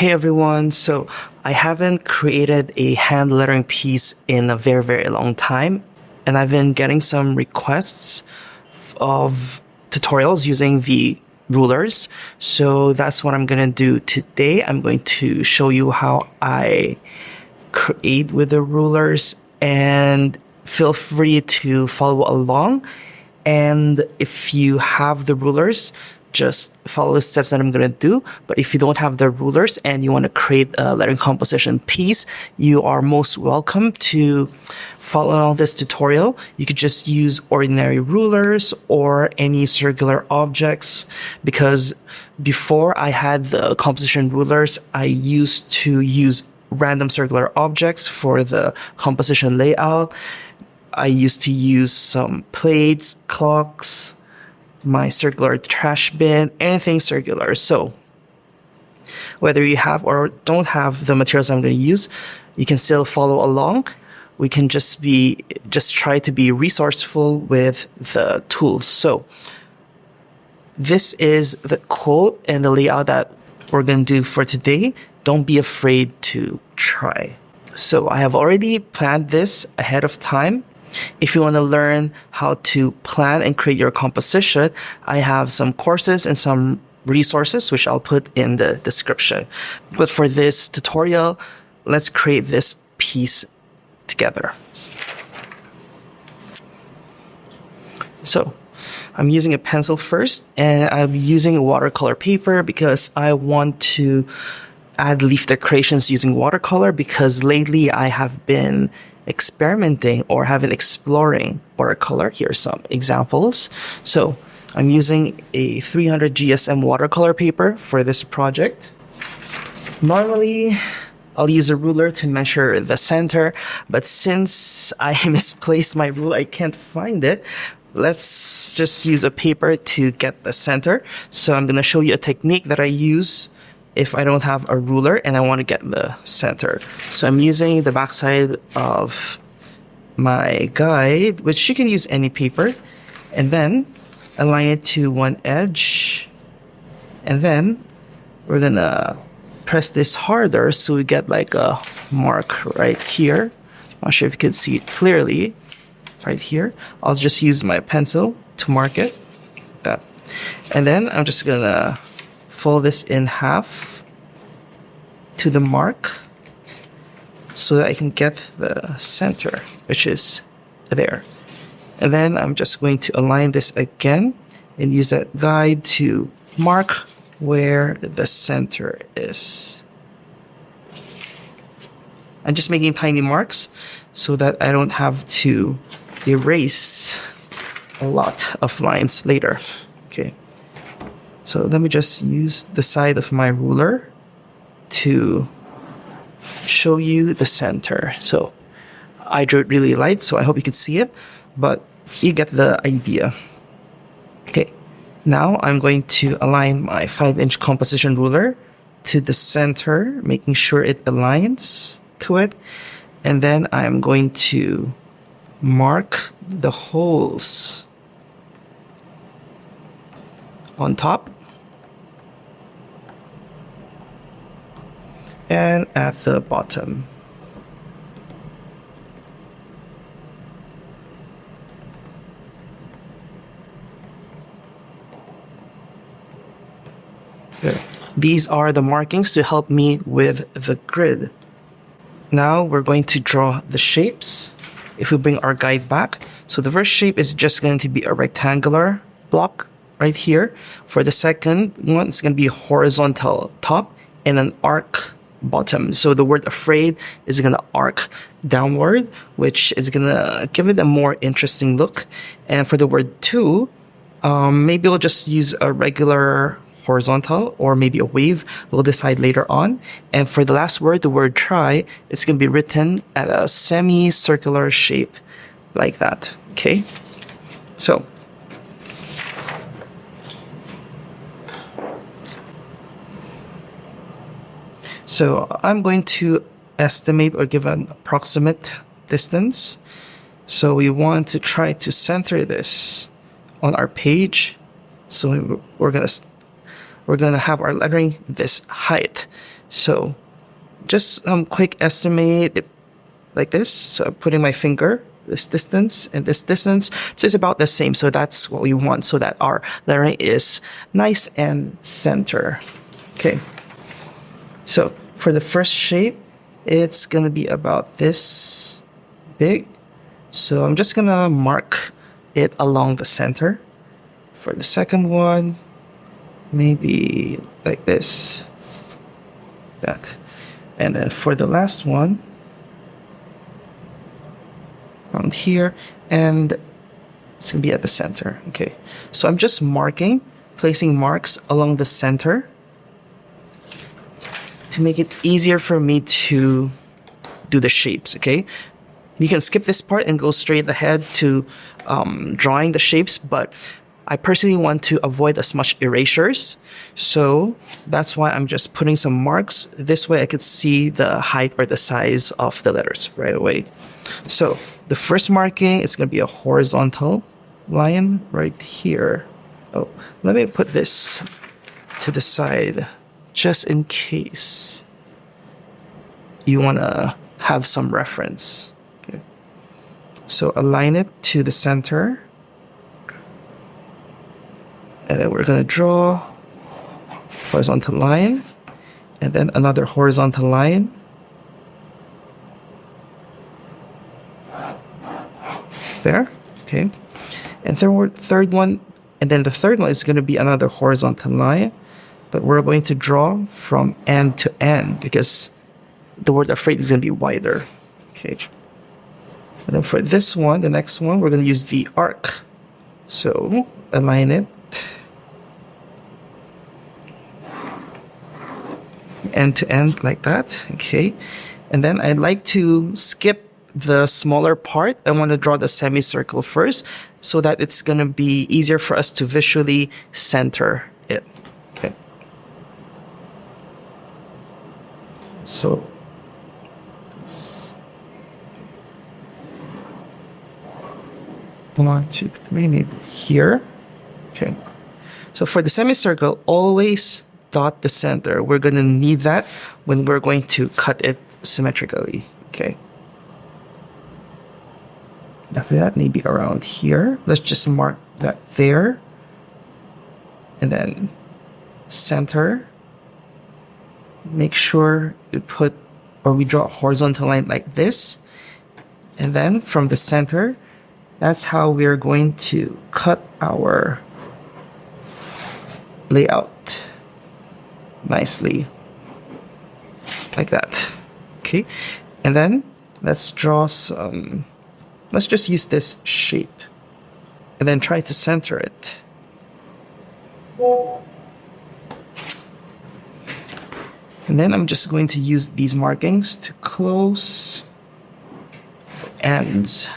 Hey everyone, so I haven't created a hand lettering piece in a very long time, and I've been getting some requests of tutorials using the rulers. So that's what I'm gonna do today. I'm going to show you how I create with the rulers, and feel free to follow along. And if you have the rulers, just follow the steps that I'm going to do. But if you don't have the rulers and you want to create a lettering composition piece, you are most welcome to follow along this tutorial. You could just use ordinary rulers or any circular objects, because before I had the composition rulers, I used to use random circular objects for the composition layout. I used to use some plates, clocks, my circular trash bin, anything circular. So whether you have or don't have the materials I'm going to use, you can still follow along. We can just try to be resourceful with the tools. So this is the quote and the layout that we're going to do for today. Don't be afraid to try. So I have already planned this ahead of time. If you want to learn how to plan and create your composition, I have some courses and some resources which I'll put in the description. But for this tutorial, let's create this piece together. So I'm using a pencil first, and I'm using a watercolor paper because I want to add leaf decorations using watercolor, because lately I have been experimenting or have been exploring watercolor. Here are some examples. So I'm using a 300 GSM watercolor paper for this project. Normally, I'll use a ruler to measure the center, but since I misplaced my ruler, I can't find it. Let's just use a paper to get the center. So I'm going to show you a technique that I use if I don't have a ruler and I want to get the center. So I'm using the backside of my guide, which you can use any paper, and then align it to one edge. And then we're gonna press this harder so we get like a mark right here. I'm not sure if you can see it clearly right here. I'll just use my pencil to mark it. Like that. And then I'm just gonna fold this in half to the mark so that I can get the center, which is there. And then I'm just going to align this again and use that guide to mark where the center is. I'm just making tiny marks so that I don't have to erase a lot of lines later. Okay. So let me just use the side of my ruler to show you the center. So I drew it really light, so I hope you can see it, but you get the idea. Okay, now I'm going to align my 5-inch composition ruler to the center, making sure it aligns to it. And then I'm going to mark the holes on top and at the bottom. Good. These are the markings to help me with the grid. Now we're going to draw the shapes. If we bring our guide back, so the first shape is just going to be a rectangular block right here. For the second one, it's going to be a horizontal top and an arc bottom. So the word afraid is going to arc downward, which is going to give it a more interesting look. And for the word to, maybe we'll just use a regular horizontal or maybe a wave. We'll decide later on. And for the last word, the word try, it's going to be written at a semicircular shape like that. Okay. So I'm going to estimate or give an approximate distance. So we want to try to center this on our page. So we're going to we're going to have our lettering this height. So just quick estimate like this. So I'm putting my finger, this distance and this distance. So it's about the same. So that's what we want, so that our lettering is nice and center. Okay. So for the first shape, it's going to be about this big. So I'm just going to mark it along the center. For the second one, maybe like this, that. And then for the last one, around here, and it's going to be at the center. Okay, so I'm just placing marks along the center to make it easier for me to do the shapes. Okay, you can skip this part and go straight ahead to drawing the shapes, but I personally want to avoid as much erasures, so that's why I'm just putting some marks. This way I could see the height or the size of the letters right away. So the first marking is going to be a horizontal line right here. Oh, let me put this to the side just in case you want to have some reference. Okay. So align it to the center. And then we're going to draw horizontal line, and then another horizontal line. There, okay. And third one, and then the third one is going to be another horizontal line, but we're going to draw from end to end because the word afraid is going to be wider. Okay. And then for this one, the next one, we're going to use the arc. So align it end to end like that. Okay. And then I'd like to skip the smaller part. I want to draw the semicircle first so that it's going to be easier for us to visually center it. Okay. So 1, 2, 3, maybe here. Okay. So for the semicircle, always dot the center. We're going to need that when we're going to cut it symmetrically. Okay. After that, maybe around here. Let's just mark that there. And then center. Make sure you we draw a horizontal line like this. And then from the center, that's how we're going to cut our layout nicely. Like that. Okay. And then let's draw some. Let's just use this shape and then try to center it. And then I'm just going to use these markings to close ends.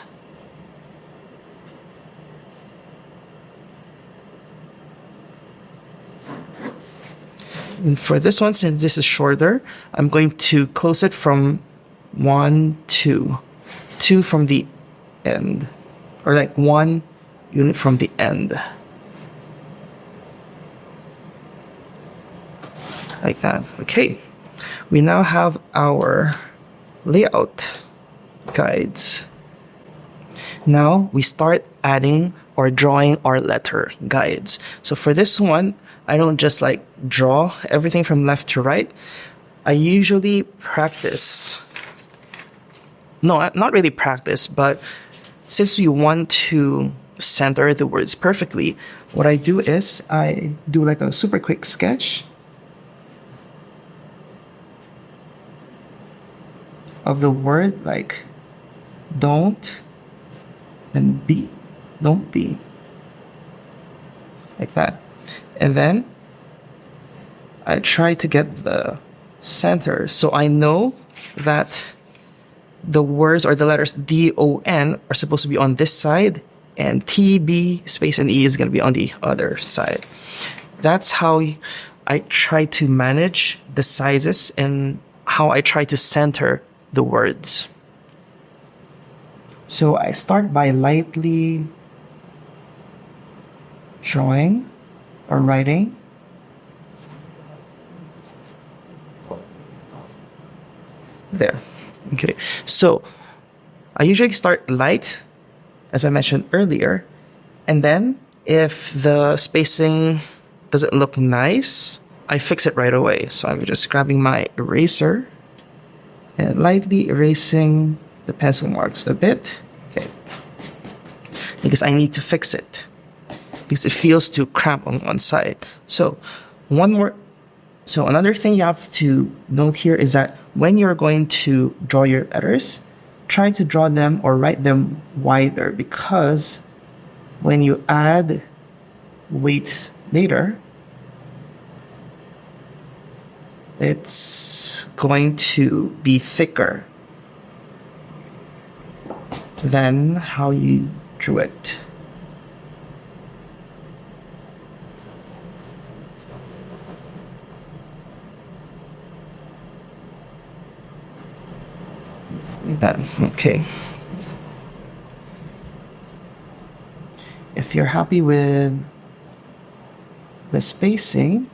And for this one, since this is shorter, I'm going to close it from 1, 2, 2 from the end, or like 1 unit from the end, like that. Okay, we now have our layout guides. Now we start adding or drawing our letter guides. So for this one, I don't just like draw everything from left to right. I usually practice. No, not really practice, but since we want to center the words perfectly, what I do is I do like a super quick sketch of the word, like don't and be, don't be, like that. And then I try to get the center, so I know that the words or the letters D-O-N are supposed to be on this side, and T-B space and E is going to be on the other side. That's how I try to manage the sizes and how I try to center the words. So I start by lightly drawing or writing There. Okay, so I usually start light, as I mentioned earlier, and then if the spacing doesn't look nice, I fix it right away. So I'm just grabbing my eraser and lightly erasing the pencil marks a bit. Okay, because I need to fix it because it feels too cramped on one side. So another thing you have to note here is that when you're going to draw your letters, try to draw them or write them wider, because when you add weight later, it's going to be thicker than how you drew it. Okay. If you're happy with the spacing,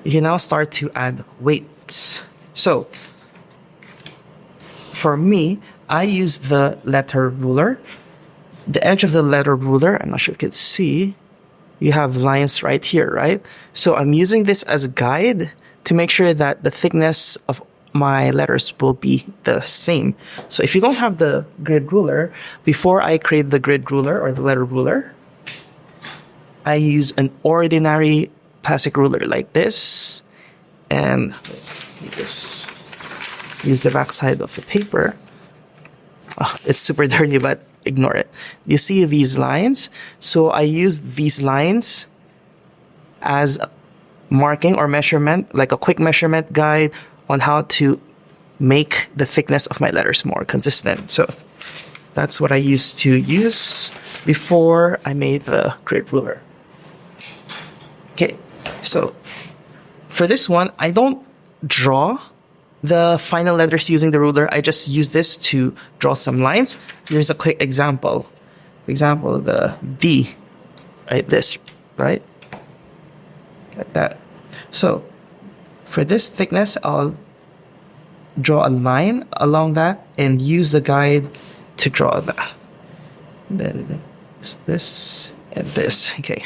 you can now start to add weights. So for me, I use the letter ruler. The edge of the letter ruler, I'm not sure if you can see, you have lines right here, right? So I'm using this as a guide to make sure that the thickness of my letters will be the same. So if you don't have the grid ruler, before I create the grid ruler or the letter ruler, I use an ordinary plastic ruler like this, and just use the back side of the paper. Oh, it's super dirty, but ignore it. You see these lines? So I use these lines as marking or measurement, like a quick measurement guide on how to make the thickness of my letters more consistent. So that's what I used to use before I made the grid ruler. Okay, so for this one, I don't draw the final letters using the ruler. I just use this to draw some lines. Here's a quick example. For example, the D, right? This, right? Like that. So for this thickness, I'll draw a line along that and use the guide to draw that. Then this and this. Okay.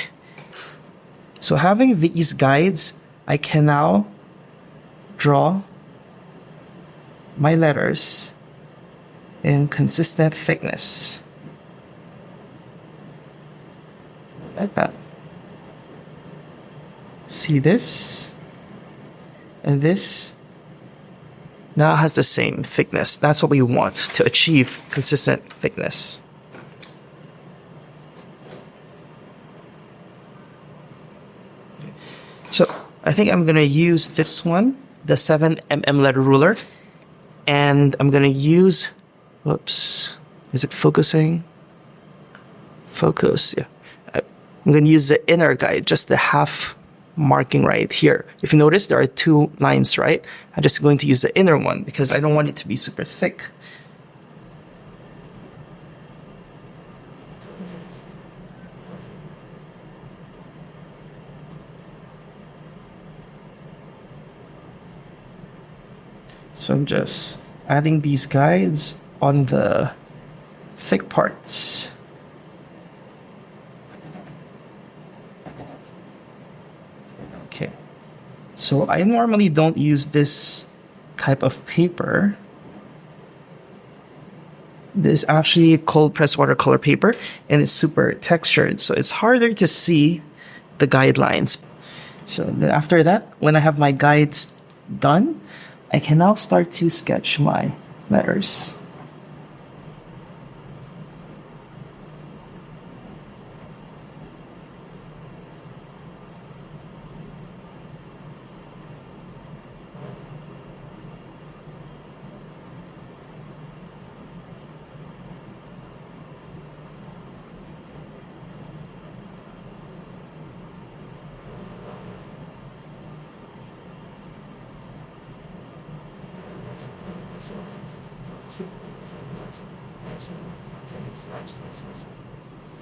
So having these guides, I can now draw my letters in consistent thickness. Like that. See this? And this now has the same thickness. That's what we want to achieve consistent thickness. So I think I'm going to use this one, the 7mm letter ruler, and I'm going to use, whoops, is it focusing? Focus, yeah. I'm going to use the inner guide, just the half marking right here. If you notice, there are two lines, right? I'm just going to use the inner one because I don't want it to be super thick. So I'm just adding these guides on the thick parts. Okay. So I normally don't use this type of paper. This is actually cold pressed watercolor paper, and it's super textured, so it's harder to see the guidelines. So then after that, when I have my guides done, I can now start to sketch my letters.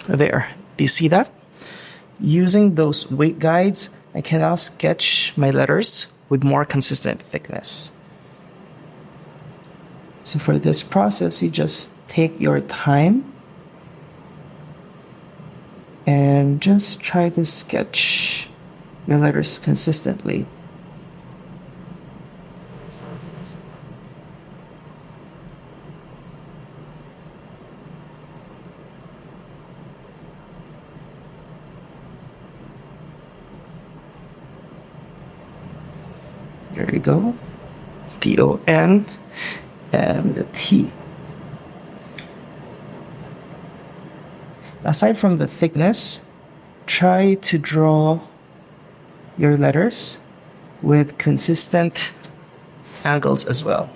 There. Do you see that? Using those weight guides, I can now sketch my letters with more consistent thickness. So for this process, you just take your time and just try to sketch your letters consistently. There you go. T-O-N and the T. Aside from the thickness, try to draw your letters with consistent angles as well.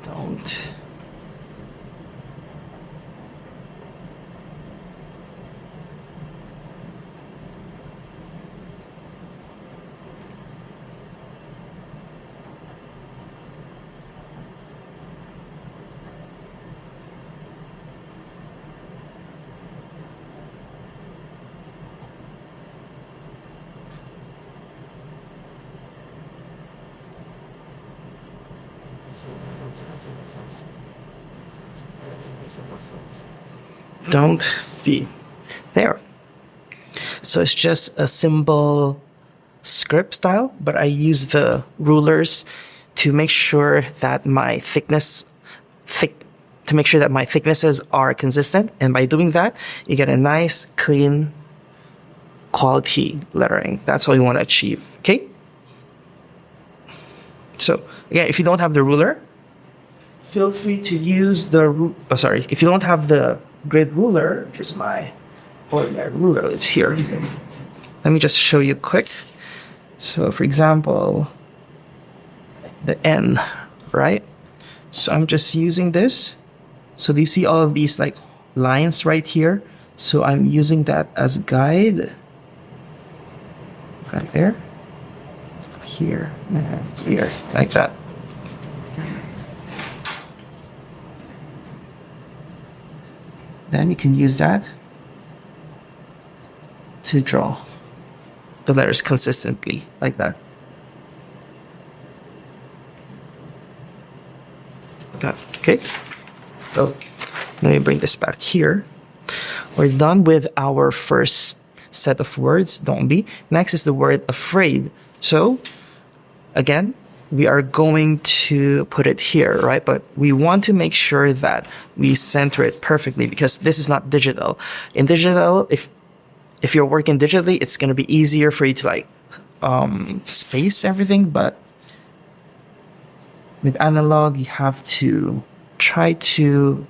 Don't. Don't be there. So it's just a simple script style, but I use the rulers to make sure that my thicknesses are consistent, and by doing that, you get a nice, clean, quality lettering. That's what you want to achieve. Okay. So again, if you don't have the ruler, feel free to use the if you don't have the grid ruler, here's my ordinary ruler. It's here. Let me just show you quick. So for example, the N, right? So I'm just using this. So do you see all of these like lines right here? So I'm using that as a guide. Right there. Here and here, like that. Then you can use that to draw the letters consistently, like that. Okay, so let me bring this back here. We're done with our first set of words, don't be. Next is the word afraid. So again, we are going to put it here, right? But we want to make sure that we center it perfectly because this is not digital. In digital, if you're working digitally, it's going to be easier for you to like space everything. But with analog, you have to try to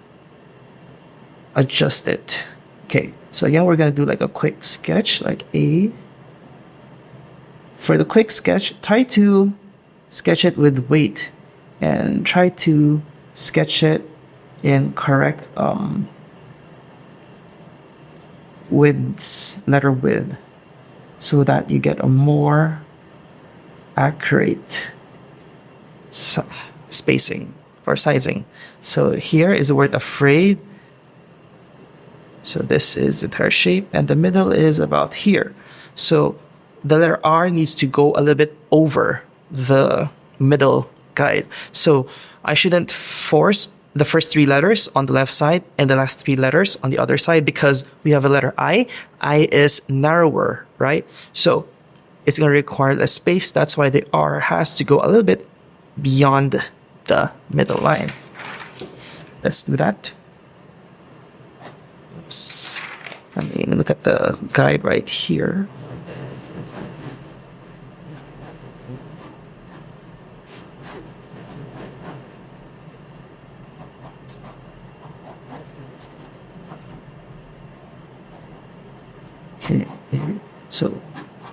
adjust it. Okay, so again, we're going to do like a quick sketch, like A. For the quick sketch, try to sketch it with weight and try to sketch it in correct widths, letter width, so that you get a more accurate spacing or sizing. So here is the word afraid. So this is the entire shape and the middle is about here. So the letter R needs to go a little bit over the middle guide. So I shouldn't force the first three letters on the left side and the last three letters on the other side because we have a letter I. I is narrower, right? So it's going to require less space. That's why the R has to go a little bit beyond the middle line. Let's do that. Oops. I mean, look at the guide right here. Okay, so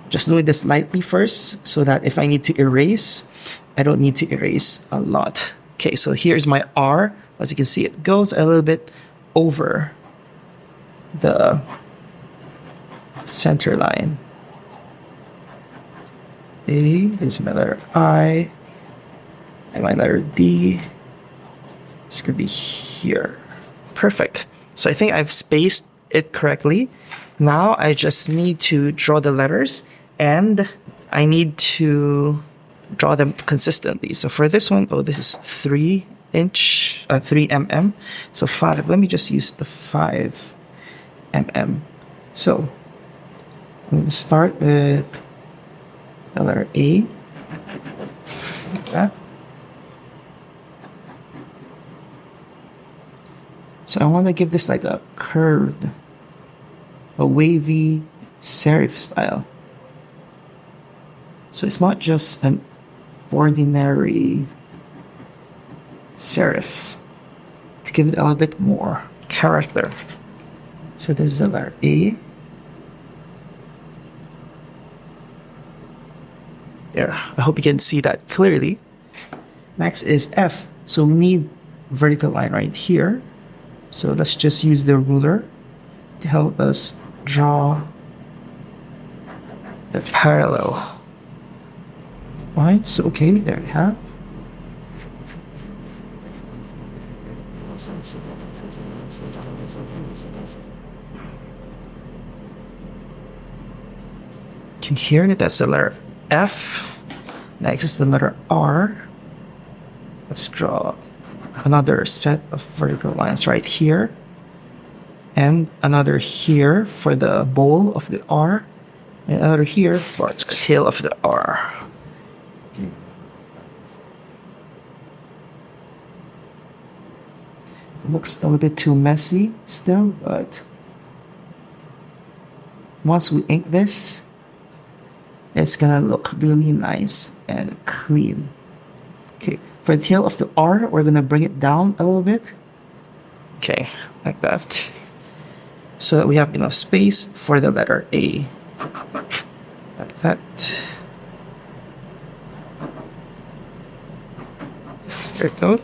just doing this lightly first so that if I need to erase, I don't need to erase a lot. Okay, so here's my R. As you can see, it goes a little bit over the center line. A is my letter I, and my letter D, It's gonna be here. Perfect. So I think I've spaced it correctly. Now I just need to draw the letters, and I need to draw them consistently. So for this one, oh, this is 3 mm. So 5. Let me just use the 5 mm. So I'm going to start with the letter A. Like that. So I want to give this like a curved, a wavy serif style. So it's not just an ordinary serif. To give it a little bit more character. So this is the letter A. There. I hope you can see that clearly. Next is F. So we need vertical line right here. So let's just use the ruler to help us draw the parallel lines. Okay, there we have. You can hear it, that's the letter F. Next is the letter R. Let's draw another set of vertical lines right here. And another here for the bowl of the R. And another here for the tail of the R. Okay. It looks a little bit too messy still, but once we ink this, it's gonna look really nice and clean. Okay, for the tail of the R, we're gonna bring it down a little bit. Okay, like that. So that we have enough space for the letter A. Like that. There we go.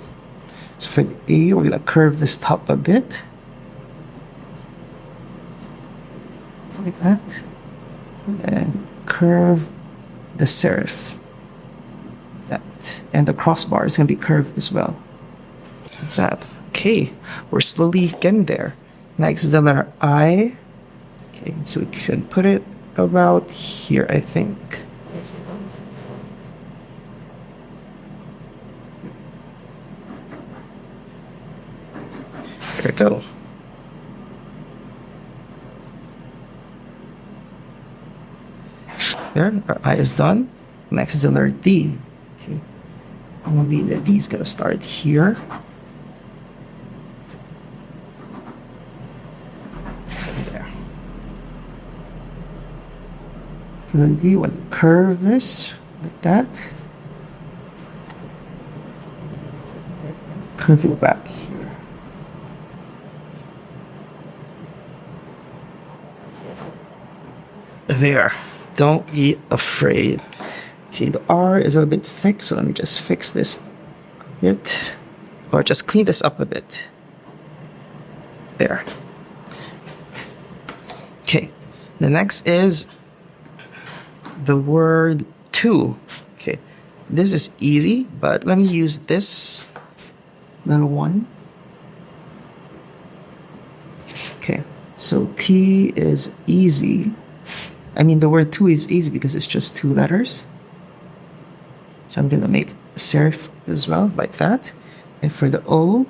So for the A, we're gonna curve this top a bit. Like that. And curve the serif. That. And the crossbar is gonna be curved as well. Like that. Okay, we're slowly getting there. Next is the letter I. Okay, so we can put it about here, I think. There we go. There, our I is done. Next is the letter D. Okay. Maybe the D is gonna start here. There. For the D, we'll curve this like that. Curve it back here. There. Don't be afraid. Okay, the R is a little bit thick, so let me just fix this a bit. Or just clean this up a bit. There. Okay, the next is the word to. Okay, this is easy, but let me use this little one. Okay, so T is easy. I mean, the word to is easy because it's just 2 letters. So I'm going to make a serif as well, like that. And for the O,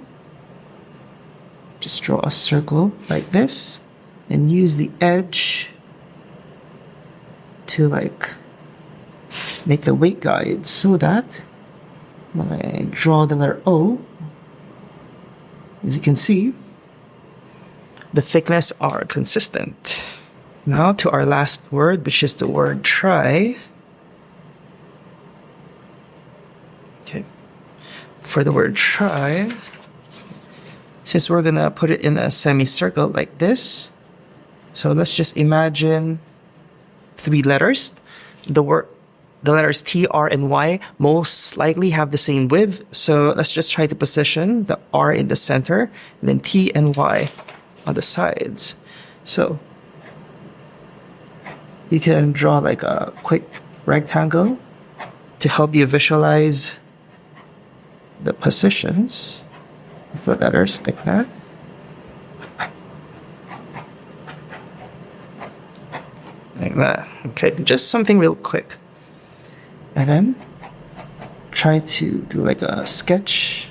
just draw a circle like this. And use the edge to like make the weight guide so that when I draw the letter O, as you can see, the thickness are consistent. Now to our last word, which is the word try. Okay. For the word try, since we're gonna put it in a semicircle like this, so let's just imagine 3 letters. The letters T, R, and Y most likely have the same width. So let's just try to position the R in the center, and then T and Y on the sides. So you can draw like a quick rectangle to help you visualize the positions. the letters like that. Like that. Okay, just something real quick. And then try to do like a sketch.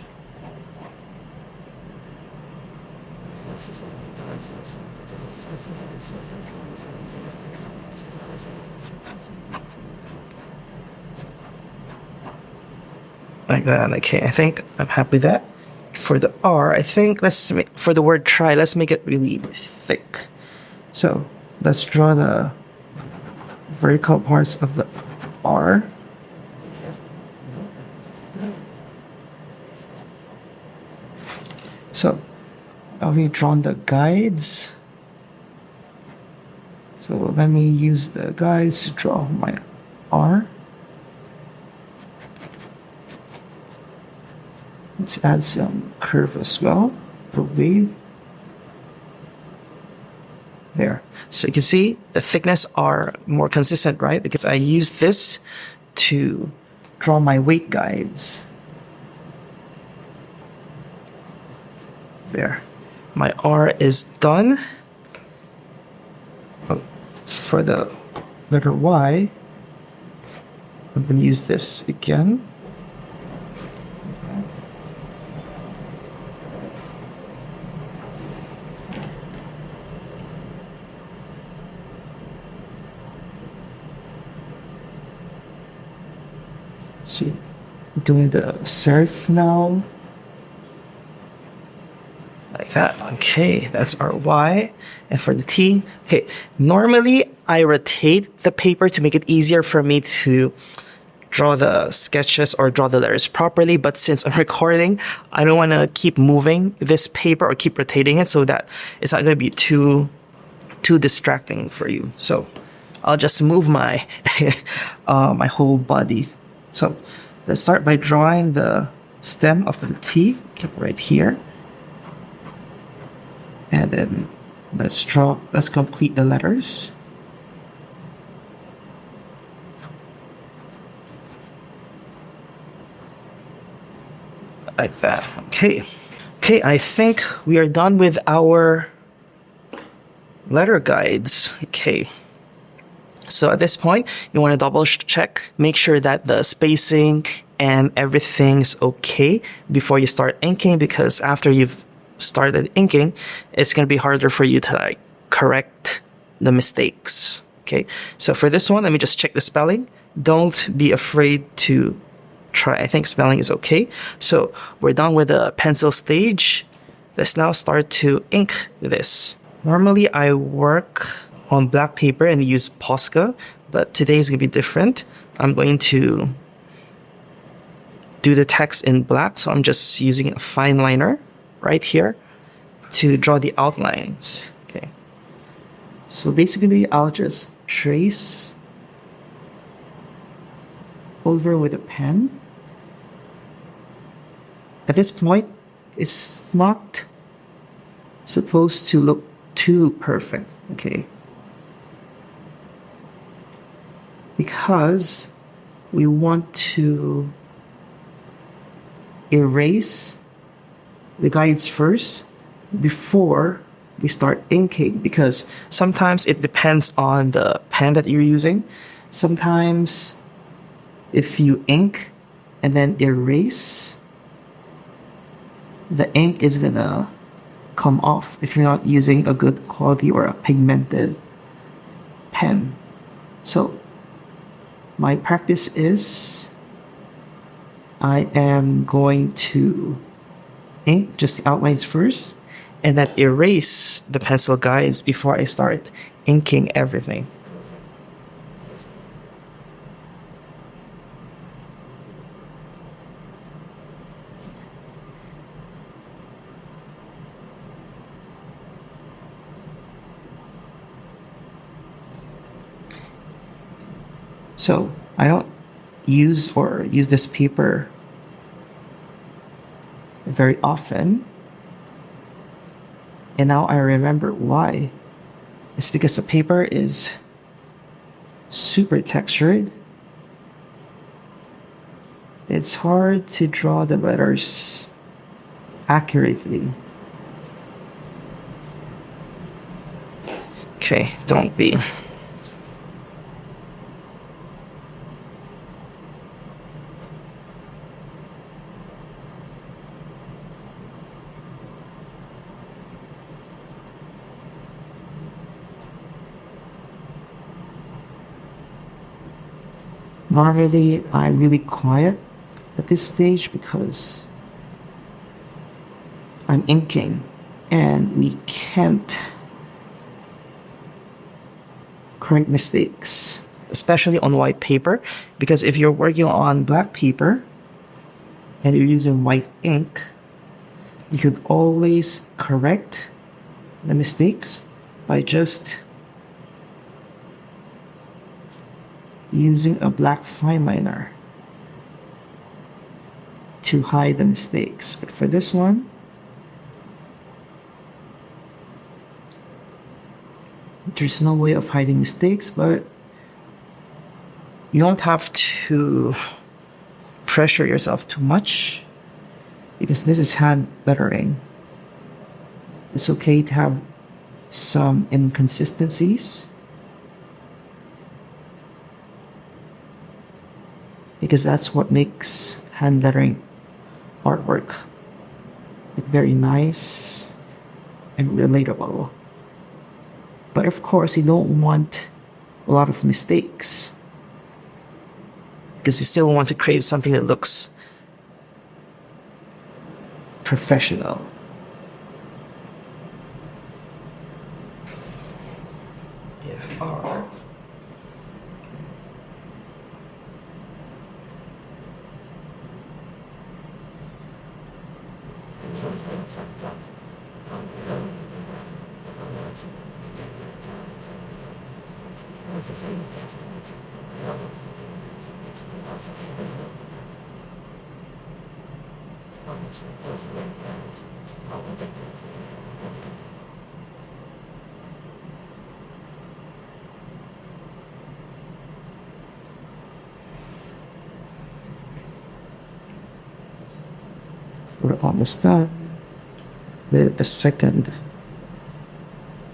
Like that. Okay, I think I'm happy with that. For the R, I think for the word try, let's make it really thick. So let's draw the vertical parts of the R. So I've already drawn the guides. So let me use the guides to draw my R. Let's add some curve as well for wave. There. So you can see the thickness are more consistent, right? Because I use this to draw my weight guides. There. My R is done. For the letter Y, I'm going to use this again. See, doing the serif now. Like that. Okay, that's our Y. And for the T, okay, normally I rotate the paper to make it easier for me to draw the sketches or draw the letters properly. But since I'm recording, I don't want to keep moving this paper or keep rotating it so that it's not going to be too distracting for you. So I'll just move my my whole body. So let's start by drawing the stem of the T, right here. And then let's complete the letters. Like that. Okay. Okay, I think we are done with our letter guides. Okay. So at this point, you want to double check, make sure that the spacing and everything's okay before you start inking, because after you've started inking, it's going to be harder for you to like correct the mistakes. Okay, so for this one, let me just check the spelling. Don't be afraid to try. I think spelling is okay. So we're done with the pencil stage. Let's now start to ink this. Normally I work on black paper and use Posca, but today is going to be different. I'm going to do the text in black, so I'm just using a fine liner right here to draw the outlines. Okay. So basically, I'll just trace over with a pen. At this point, it's not supposed to look too perfect, okay? Because we want to erase the guides first before we start inking, because sometimes it depends on the pen that you're using. Sometimes if you ink and then erase, the ink is gonna come off if you're not using a good quality or a pigmented pen. So my practice is I am going to ink just the outlines first and then erase the pencil guides before I start inking everything. So I don't use this paper very often. And now I remember why. It's because the paper is super textured. It's hard to draw the letters accurately. Okay, don't be. Normally, I'm really quiet at this stage because I'm inking and we can't correct mistakes, especially on white paper, because if you're working on black paper and you're using white ink, you could always correct the mistakes by just using a black fine liner to hide the mistakes. But for this one, there's no way of hiding mistakes, but you don't have to pressure yourself too much because this is hand lettering. It's okay to have some inconsistencies because that's what makes hand lettering artwork look very nice and relatable. But of course, you don't want a lot of mistakes because you still want to create something that looks professional. If R. We're almost done with the second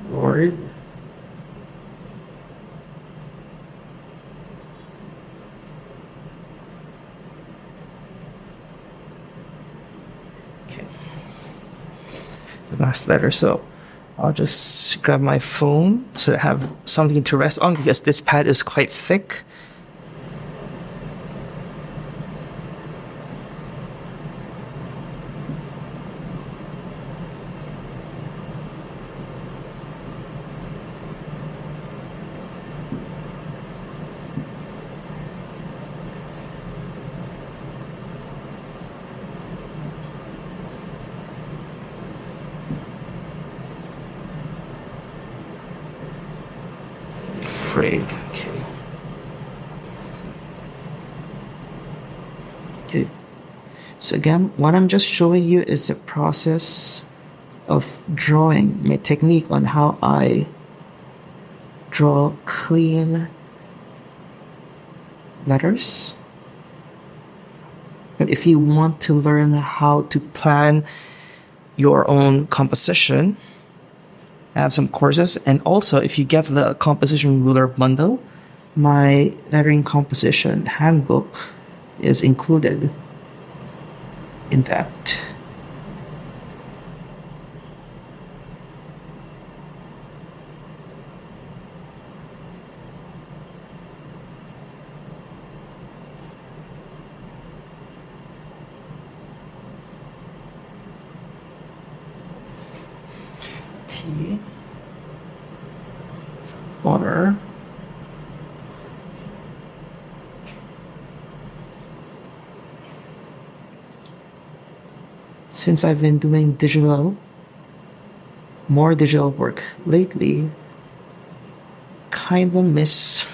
word. Okay. The last letter, so I'll just grab my phone to have something to rest on because this pad is quite thick. Frig. Okay. So again, what I'm just showing you is the process of drawing, my technique on how I draw clean letters. But if you want to learn how to plan your own composition, I have some courses. And also, if you get the composition ruler bundle, my lettering composition handbook is included in that. T. Water. Since I've been doing more digital work lately, kind of miss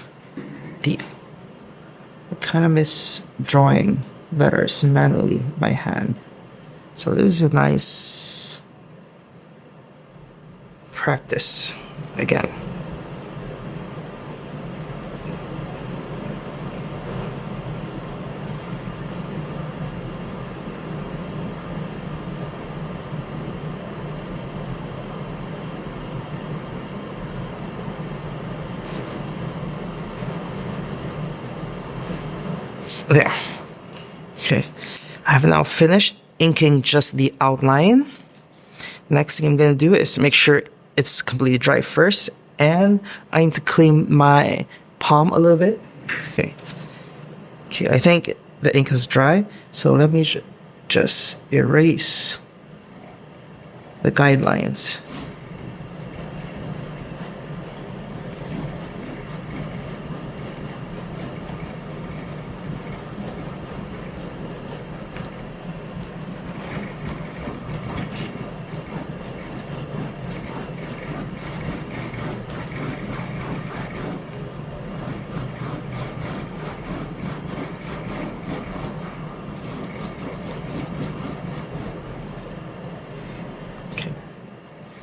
drawing letters manually by hand. So this is a nice practice again. There. Okay. I have now finished inking just the outline. Next thing I'm going to do is make sure it's completely dry first. And I need to clean my palm a little bit. Okay. Okay, I think the ink is dry. So let me just erase the guidelines.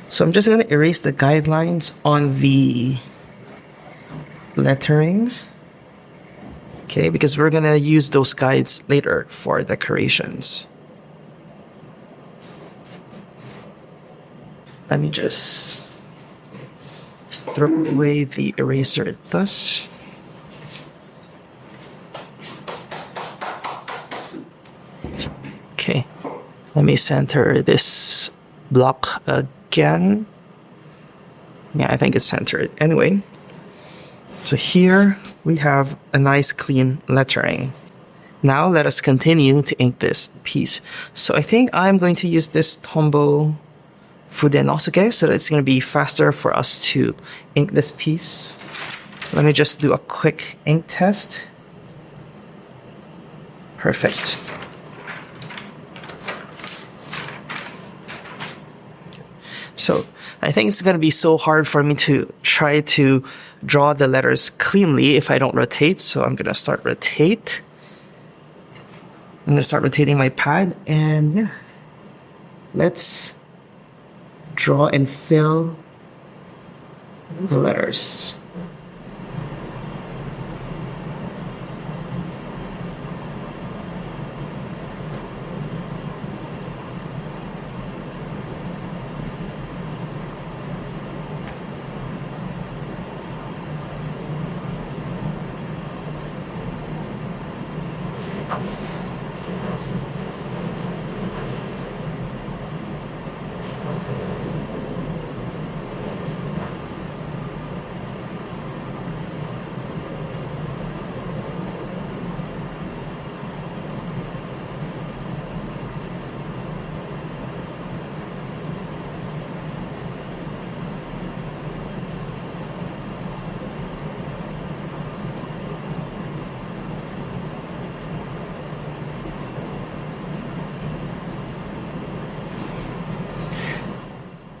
So I'm just going to erase the guidelines on the lettering. Okay, because we're going to use those guides later for decorations. Let me just throw away the eraser dust. Okay, let me center this block again. Yeah, I think it's centered. Anyway, so here we have a nice clean lettering. Now let us continue to ink this piece. So I think I'm going to use this Tombow Fudenosuke so that it's going to be faster for us to ink this piece. Let me just do a quick ink test. Perfect. So I think it's going to be so hard for me to try to draw the letters cleanly if I don't rotate. So I'm going to start rotate. I'm going to start rotating my pad, and yeah, let's draw and fill the letters.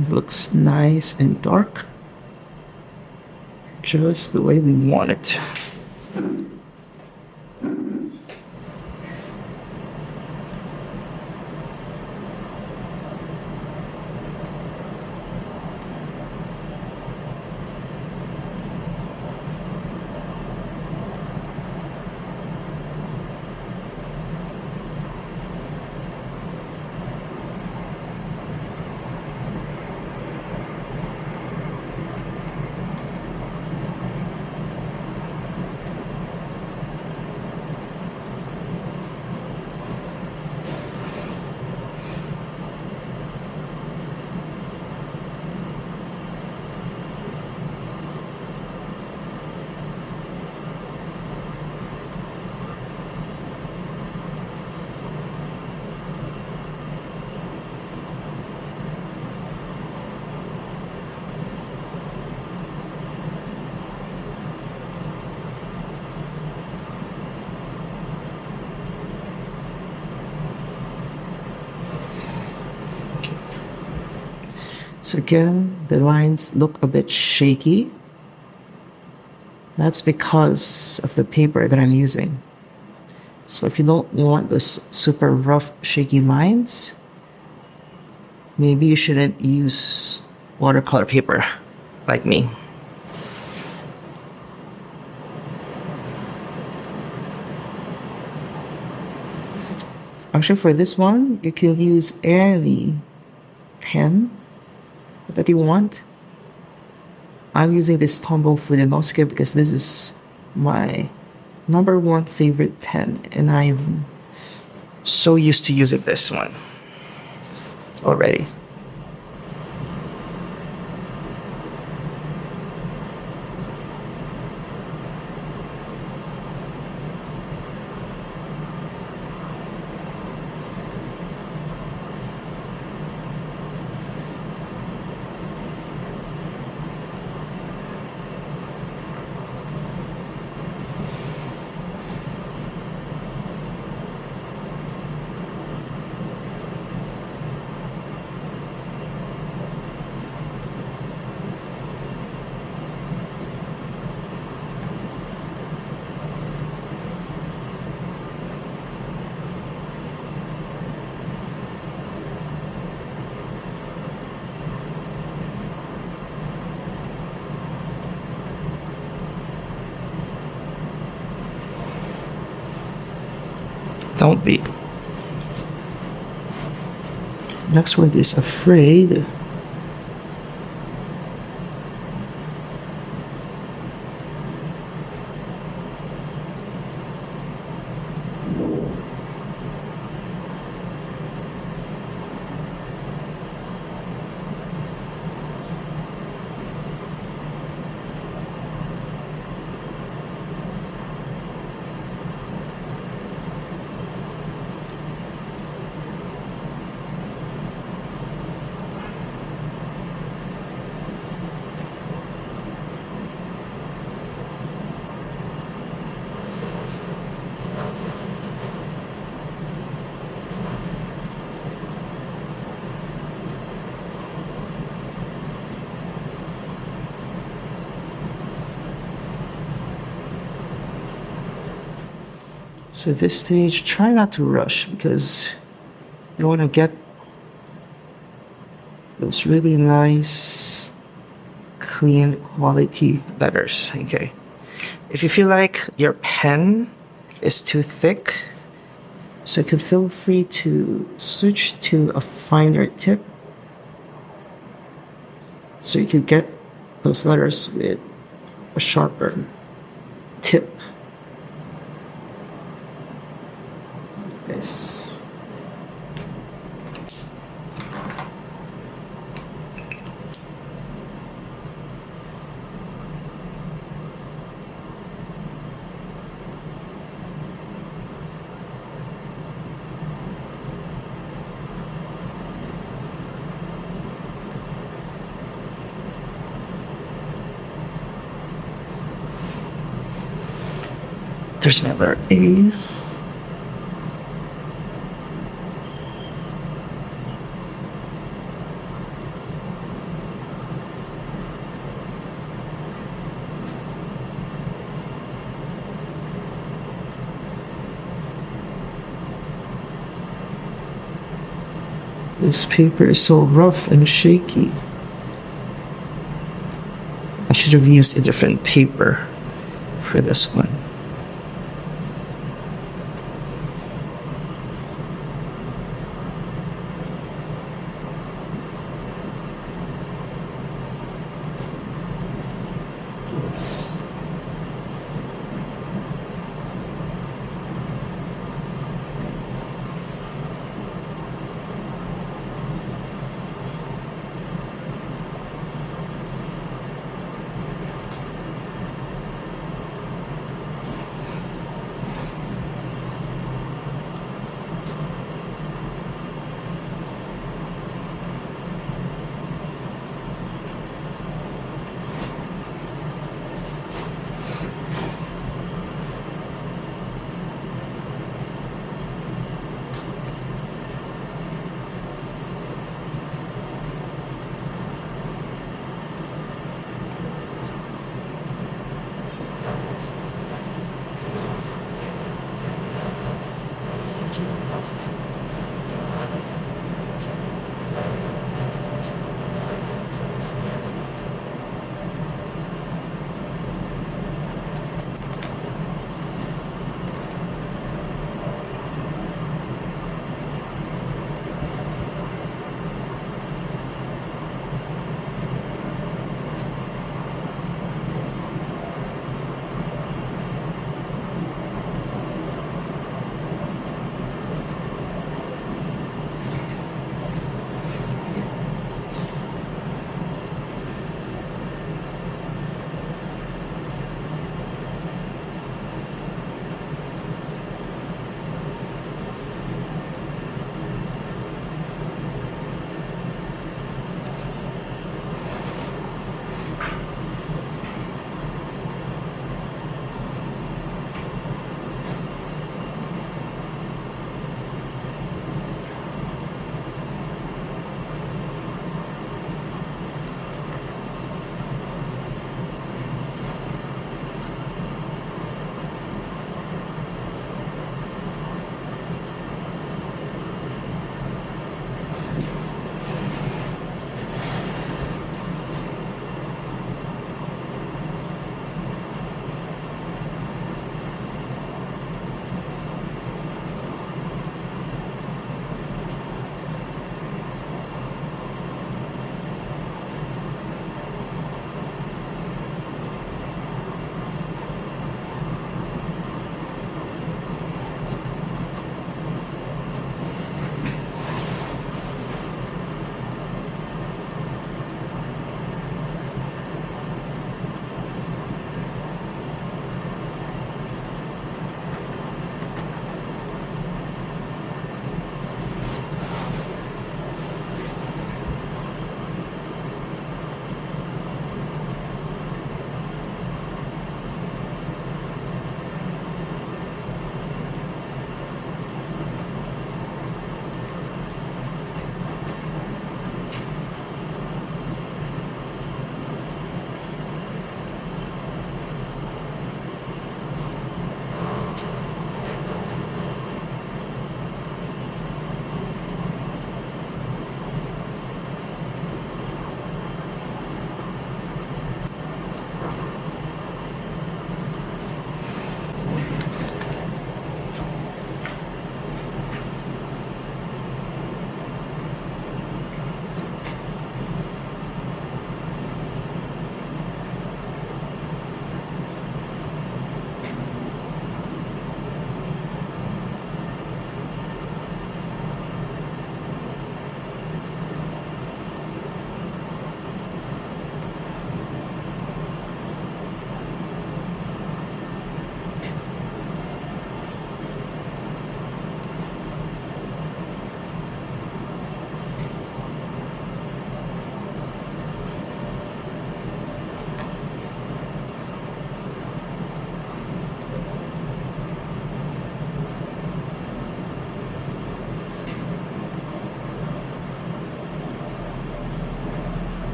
It looks nice and dark, just the way we want it. So again, the lines look a bit shaky. That's because of the paper that I'm using. So if you don't want those super rough, shaky lines, maybe you shouldn't use watercolor paper like me. Actually, for this one, you can use any pen that you want. I'm using this Tombow Fudenosuke because this is my number one favorite pen, and I'm so used to using this one already. Don't be. Next word is afraid. So this stage, try not to rush because you want to get those really nice, clean quality letters. Okay. If you feel like your pen is too thick, so you could feel free to switch to a finer tip so you could get those letters with a sharper tip. This. There's my letter A. This paper is so rough and shaky. I should have used a different paper for this one. Oops.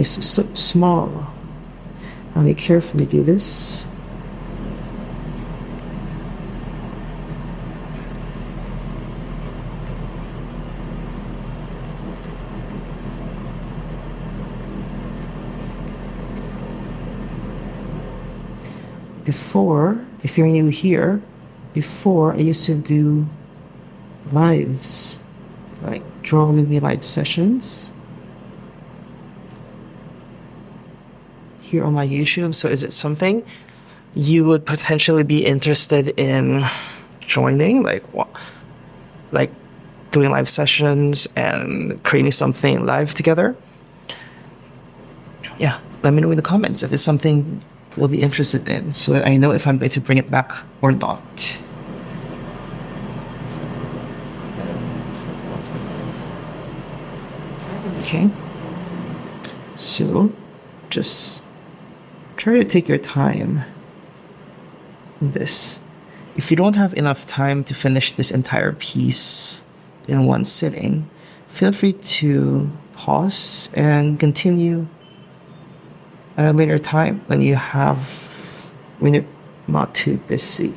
This is so small. Let me carefully do this. Before, if you're new here, before I used to do lives, like draw with me live sessions here on my YouTube. So is it something you would potentially be interested in joining, like what, like doing live sessions and creating something live together? Yeah, let me know in the comments if it's something you'll be interested in, so that I know if I'm going to bring it back or not. Okay, so just try to take your time in this. If you don't have enough time to finish this entire piece in one sitting, feel free to pause and continue at a later time when you're not too busy,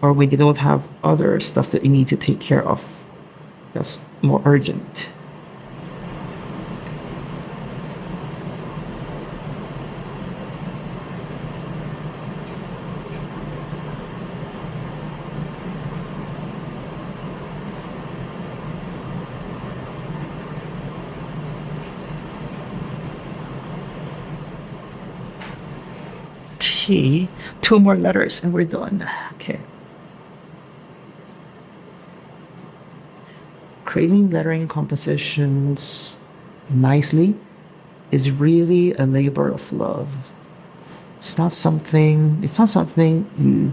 or when you don't have other stuff that you need to take care of that's more urgent. T, 2 more letters and we're done. Okay. Creating lettering compositions nicely is really a labor of love. It's not something you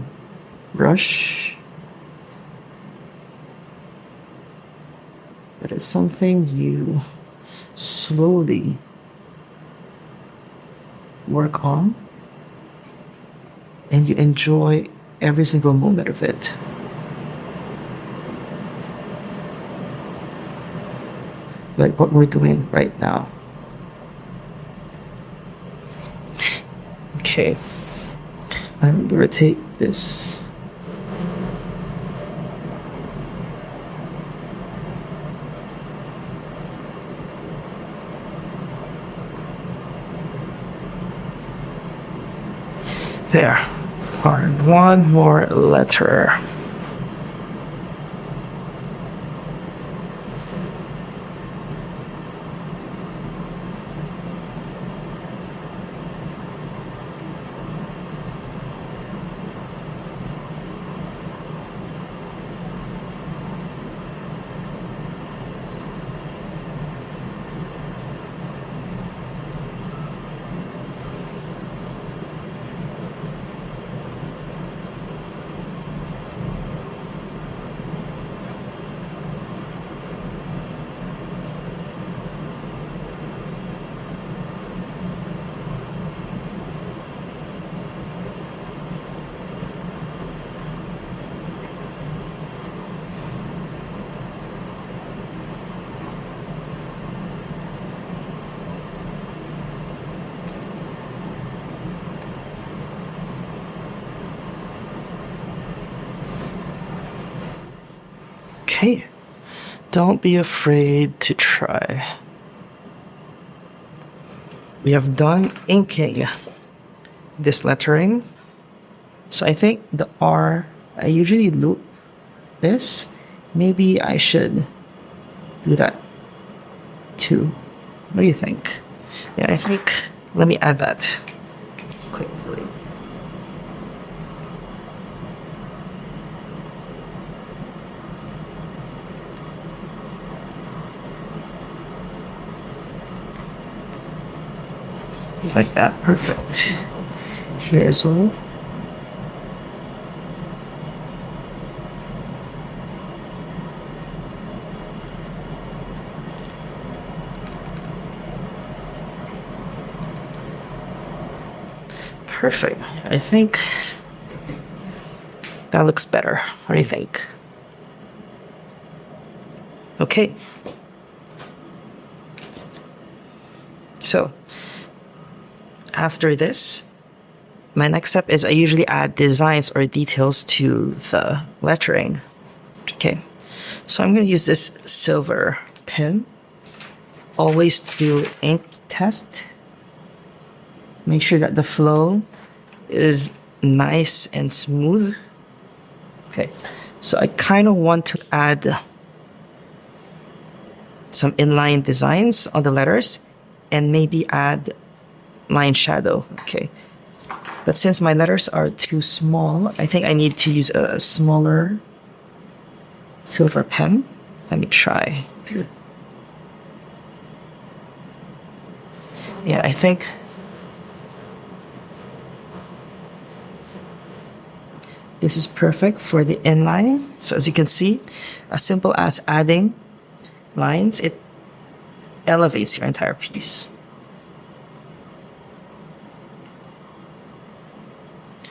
rush, but it's something you slowly work on, and you enjoy every single moment of it. Like what we're doing right now. Okay, I'm gonna take this. There. And one more letter. Okay, don't be afraid to try. We have done inking this lettering. So I think the R, I usually loop this. Maybe I should do that too. What do you think? Yeah, I think, let me add that quickly. Like that, perfect. Here as well. Perfect. I think that looks better. What do you think? Okay. So after this, my next step is I usually add designs or details to the lettering. Okay, so I'm going to use this silver pen. Always do ink test. Make sure that the flow is nice and smooth. Okay, so I kind of want to add some inline designs on the letters and maybe add line shadow. Okay, but since my letters are too small, I think I need to use a smaller silver pen. Let me try. Yeah, I think this is perfect for the inline. So as you can see, as simple as adding lines, it elevates your entire piece.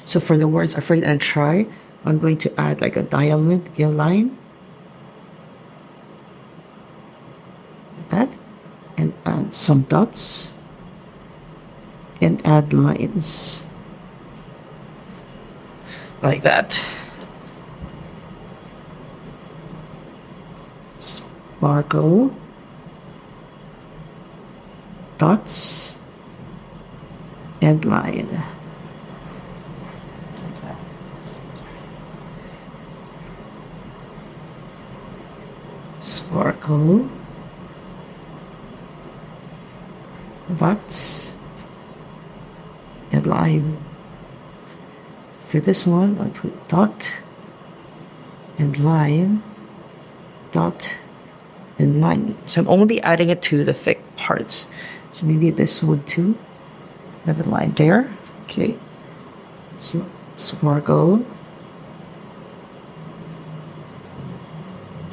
So for the words afraid and try, I'm going to add like a diamond inline. Like that. And add some dots. And add lines. Like that. Sparkle. Dots. And line. Sparkle. Dots. And line. For this one, I put dot and line, dot and line. So I'm only adding it to the thick parts. So maybe this one too. Another line there. Okay. So sparkle,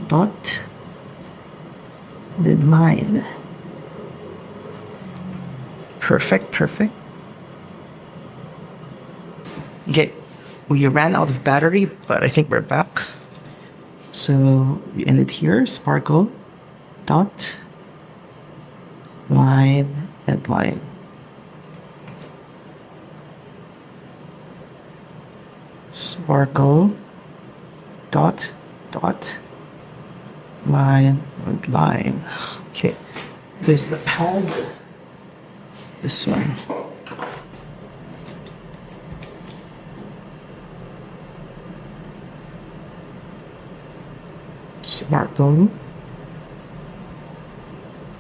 dot, then line. Perfect, perfect. Okay, we ran out of battery, but I think we're back. So we ended here, sparkle, dot, line, and line. Sparkle, dot, dot, line, and line. Okay, there's the pad. This one. Sparkle,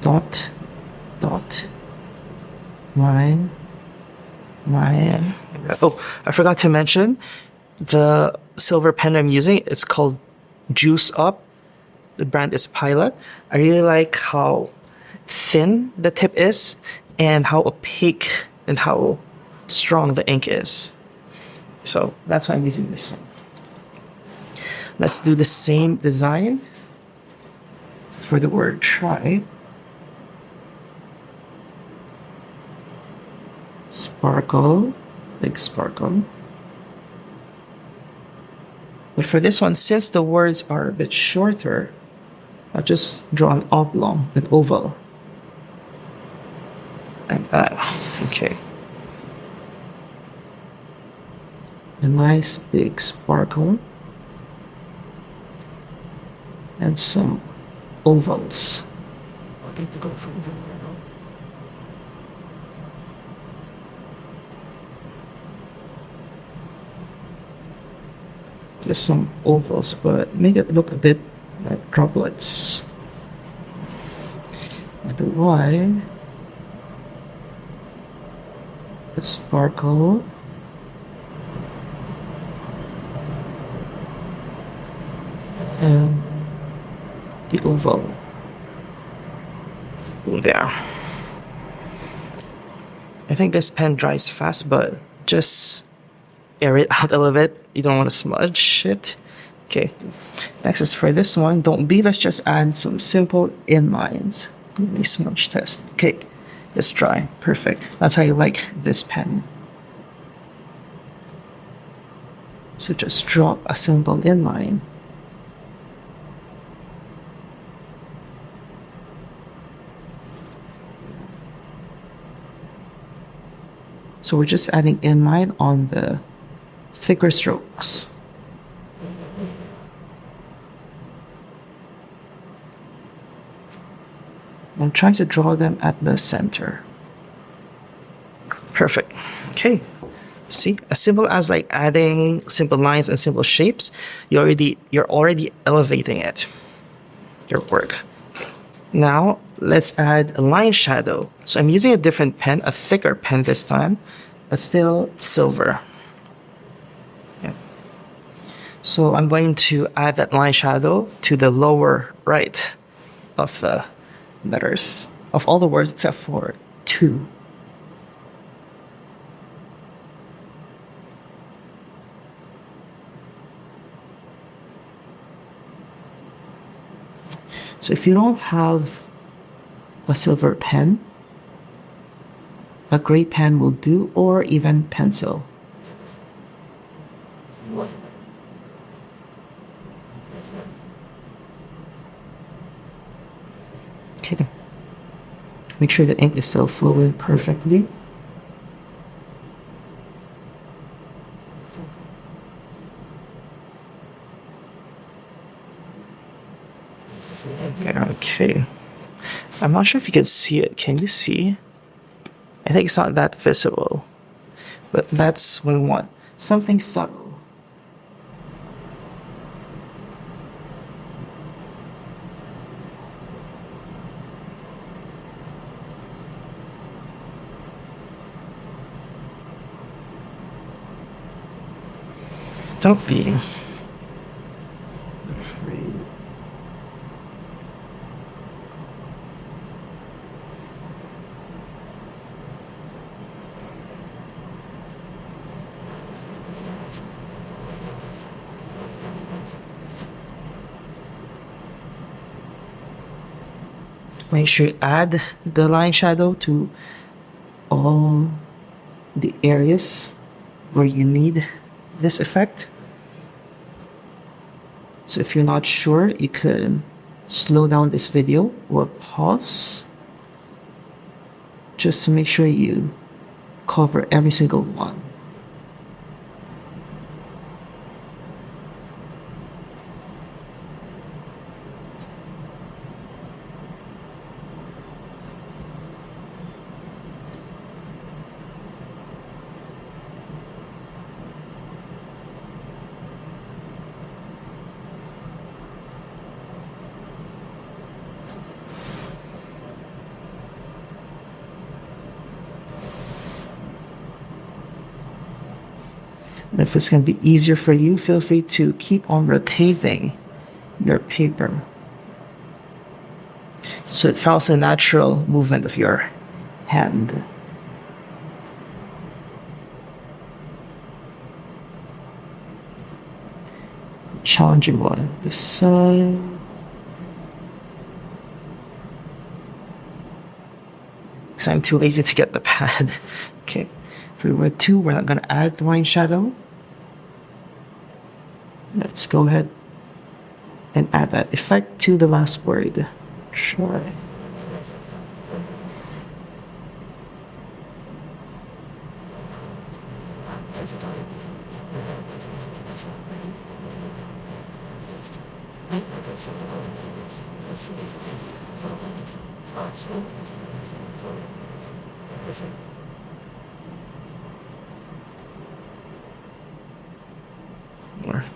dot, dot, line, line. Oh, I forgot to mention the silver pen I'm using. It's called Juice Up. The brand is Pilot. I really like how thin the tip is and how opaque and how strong the ink is. So that's why I'm using this one. Let's do the same design for the word try. Sparkle, big sparkle. But for this one, since the words are a bit shorter, I'll just draw an oblong, an oval. Like that. Okay. A nice big sparkle. And some ovals. Just some ovals, but make it look a bit like droplets. The Y, the sparkle, and the oval. There. I think this pen dries fast, but just air it out a little bit. You don't want to smudge it. Okay. Next is for this one. Don't be. Let's just add some simple inlines. Let me smudge test. Okay. It's dry. Perfect. That's how you like this pen. So just drop a simple inline. So we're just adding inline on the thicker strokes. I'm trying to draw them at the center. Perfect. Okay. See, as simple as like adding simple lines and simple shapes, you're already elevating it, your work. Now let's add a line shadow. So I'm using a different pen, a thicker pen this time, but still silver. Yeah. So I'm going to add that line shadow to the lower right of the letters, of all the words except for 2. So if you don't have a silver pen, a gray pen will do, or even pencil. Okay. Make sure the ink is still flowing perfectly. Okay. I'm not sure if you can see it. Can you see? I think it's not that visible. But that's what we want. Something subtle. Don't be afraid. Make sure you add the line shadow to all the areas where you need this effect. So if you're not sure, you could slow down this video or pause just to make sure you cover every single one. And if it's going to be easier for you, feel free to keep on rotating your paper so it follows a natural movement of your hand. Challenging one this side. Because I'm too lazy to get the pad. Okay. For word 2, we're not going to add the line shadow. Let's go ahead and add that effect to the last word. Sure.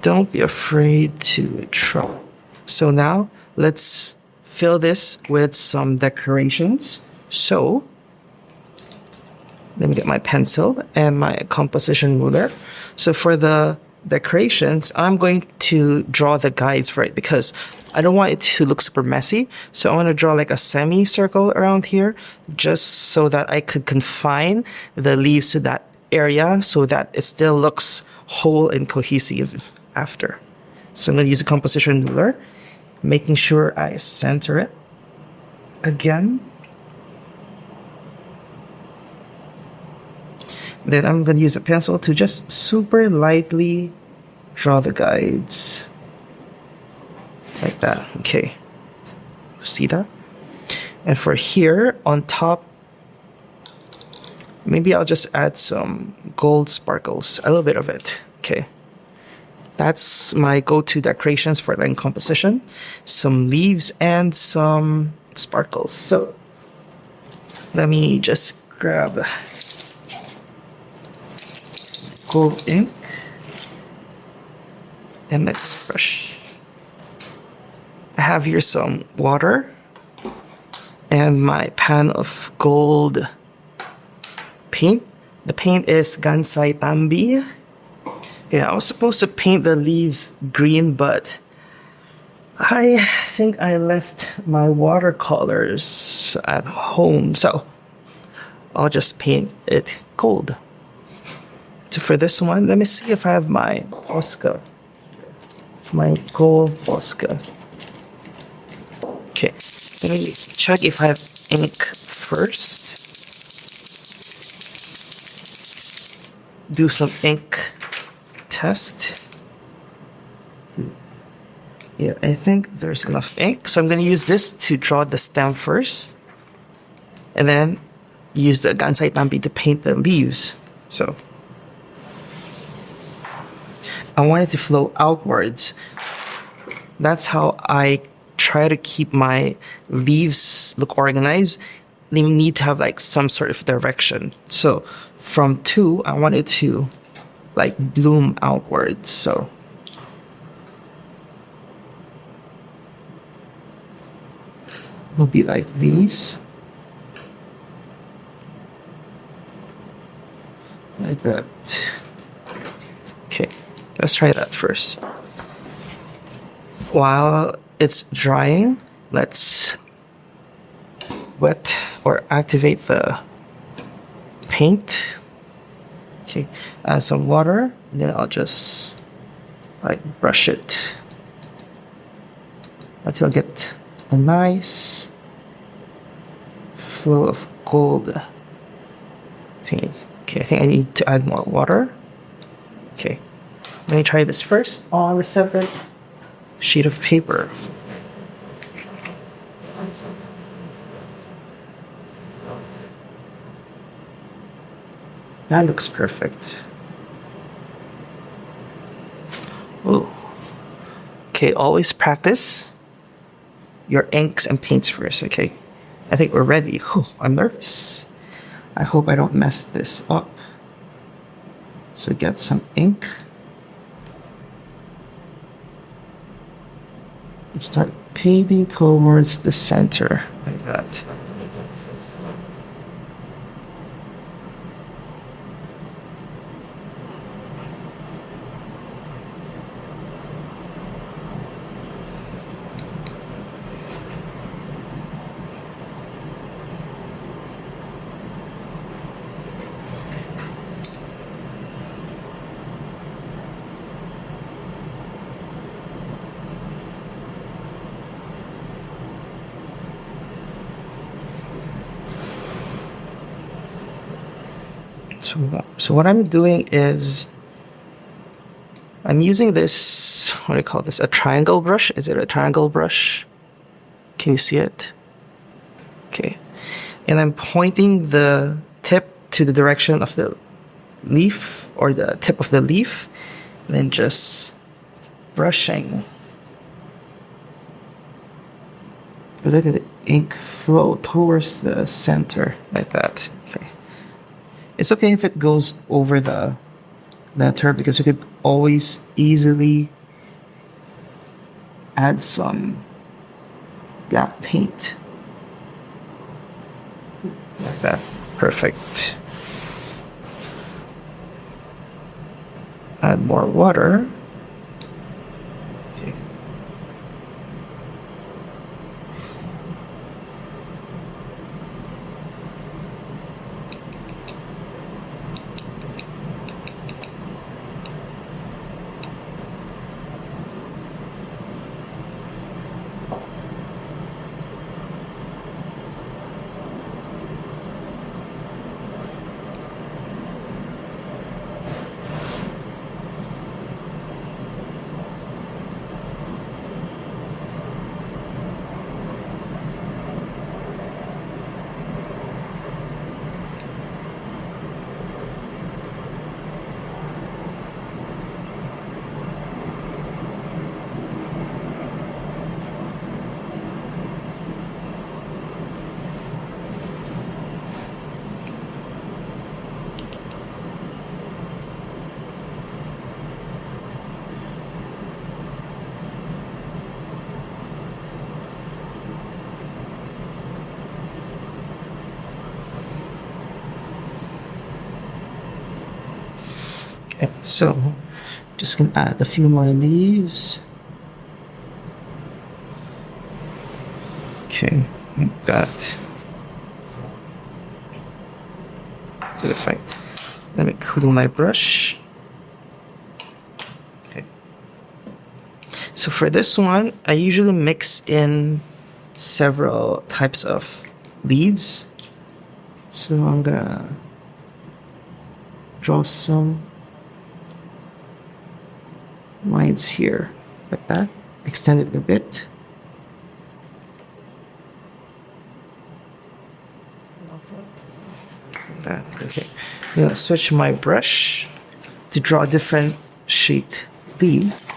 Don't be afraid to try. So now let's fill this with some decorations. So let me get my pencil and my composition ruler. So for the decorations, I'm going to draw the guides for it because I don't want it to look super messy. So I want to draw like a semicircle around here just so that I could confine the leaves to that area so that it still looks whole and cohesive after. So I'm going to use a composition ruler, making sure I center it again. Then I'm going to use a pencil to just super lightly draw the guides. Like that. Okay. See that? And for here, on top Maybe I'll just add some gold sparkles, a little bit of it. Okay. That's my go-to decorations for the composition. Some leaves and some sparkles. So let me just grab gold ink and a brush. I have here some water and my pan of gold paint. The paint is Gansai Tambi. Yeah, I was supposed to paint the leaves green, but I think I left my watercolors at home, so I'll just paint it gold. So for this one, let me see if I have my Posca. My gold Posca. Okay, let me check if I have ink first. Do some ink test. Yeah, I think there's enough ink. So I'm going to use this to draw the stem first. And then use the Gansai Tambi to paint the leaves. So I want it to flow outwards. That's how I try to keep my leaves look organized. They need to have like some sort of direction. So from 2, I want it to like bloom outwards. So it'll be like these, like that. Okay, let's try that first. While it's drying, let's wet or activate the paint. Okay, add some water, and then I'll just like brush it until I get a nice flow of gold paint. Okay, I think I need to add more water. Okay, let me try this first on a separate sheet of paper. That looks perfect. Ooh. Okay, always practice your inks and paints first, okay? I think we're ready. Whew, I'm nervous. I hope I don't mess this up. So get some ink. And start painting towards the center, like that. So what I'm doing is I'm using this, what do you call this? A triangle brush? Is it a triangle brush? Can you see it? Okay. And I'm pointing the tip to the direction of the leaf, or the tip of the leaf, and then just brushing. Let the ink flow towards the center, like that. Okay. It's okay if it goes over the letter, because you could always easily add some black paint. Like that. Perfect. Add more water. Okay. So just gonna add a few more leaves. Okay, got it. Perfect. Let me clean my brush. Okay. So for this one, I usually mix in several types of leaves. So I'm gonna draw some lines here, like that. Extend it a bit. That, okay. I'm gonna switch my brush to draw a different shaped leaf.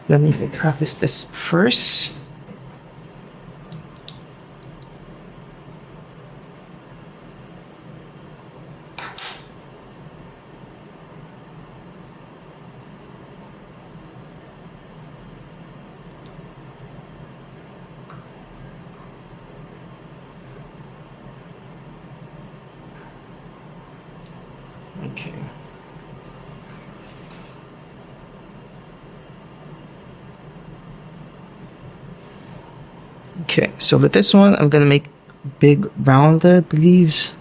Let me practice this first. Okay. Okay, so with this one, I'm gonna make big rounded leaves.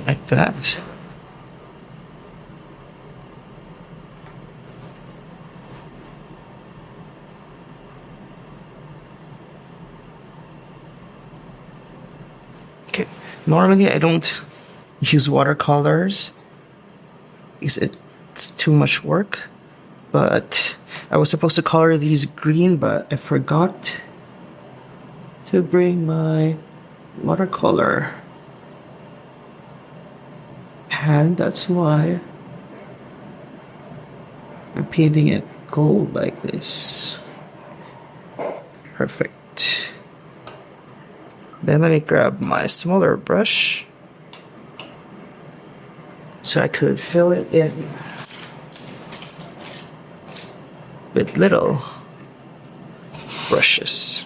Like that. Okay, normally I don't use watercolors because it's too much work, but I was supposed to color these green, but I forgot to bring my watercolor hand. That's why I'm painting it gold like this. Perfect. Then let me grab my smaller brush so I could fill it in with little brushes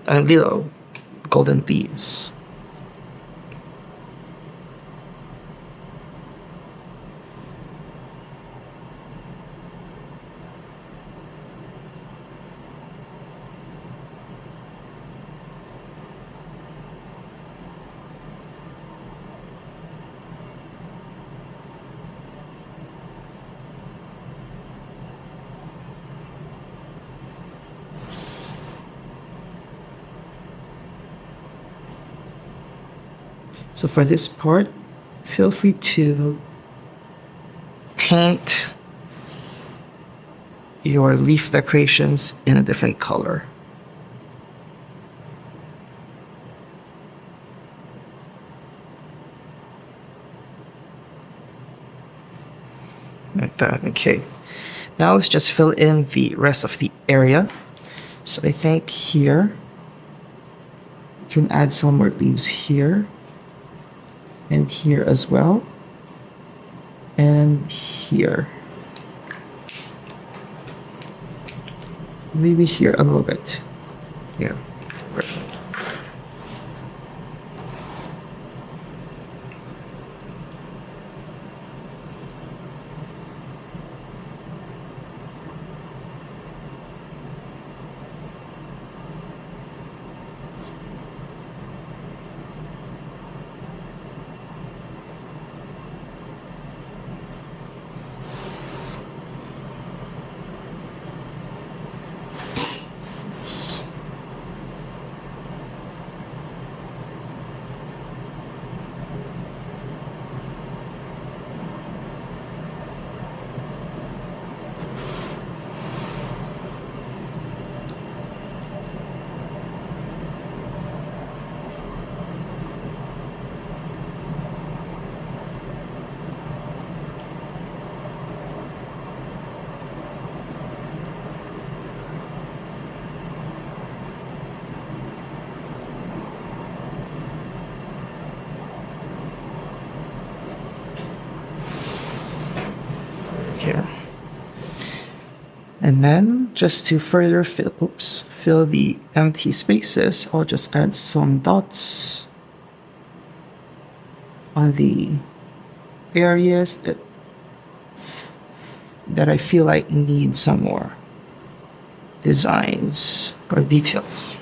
and little golden leaves. So for this part, feel free to paint your leaf decorations in a different color. Like that, okay. Now let's just fill in the rest of the area. So I think here, you can add some more leaves here. And here as well. And here. Maybe here a little bit. Yeah. Perfect. And then just to further fill the empty spaces, I'll just add some dots on the areas that I feel like need some more designs or details.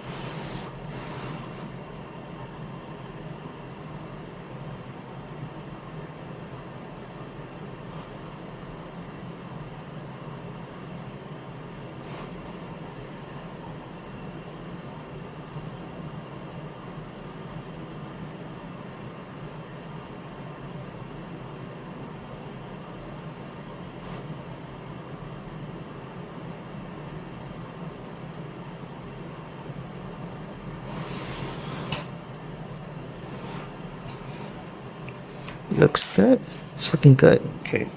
Looks good. It's looking good. Okay.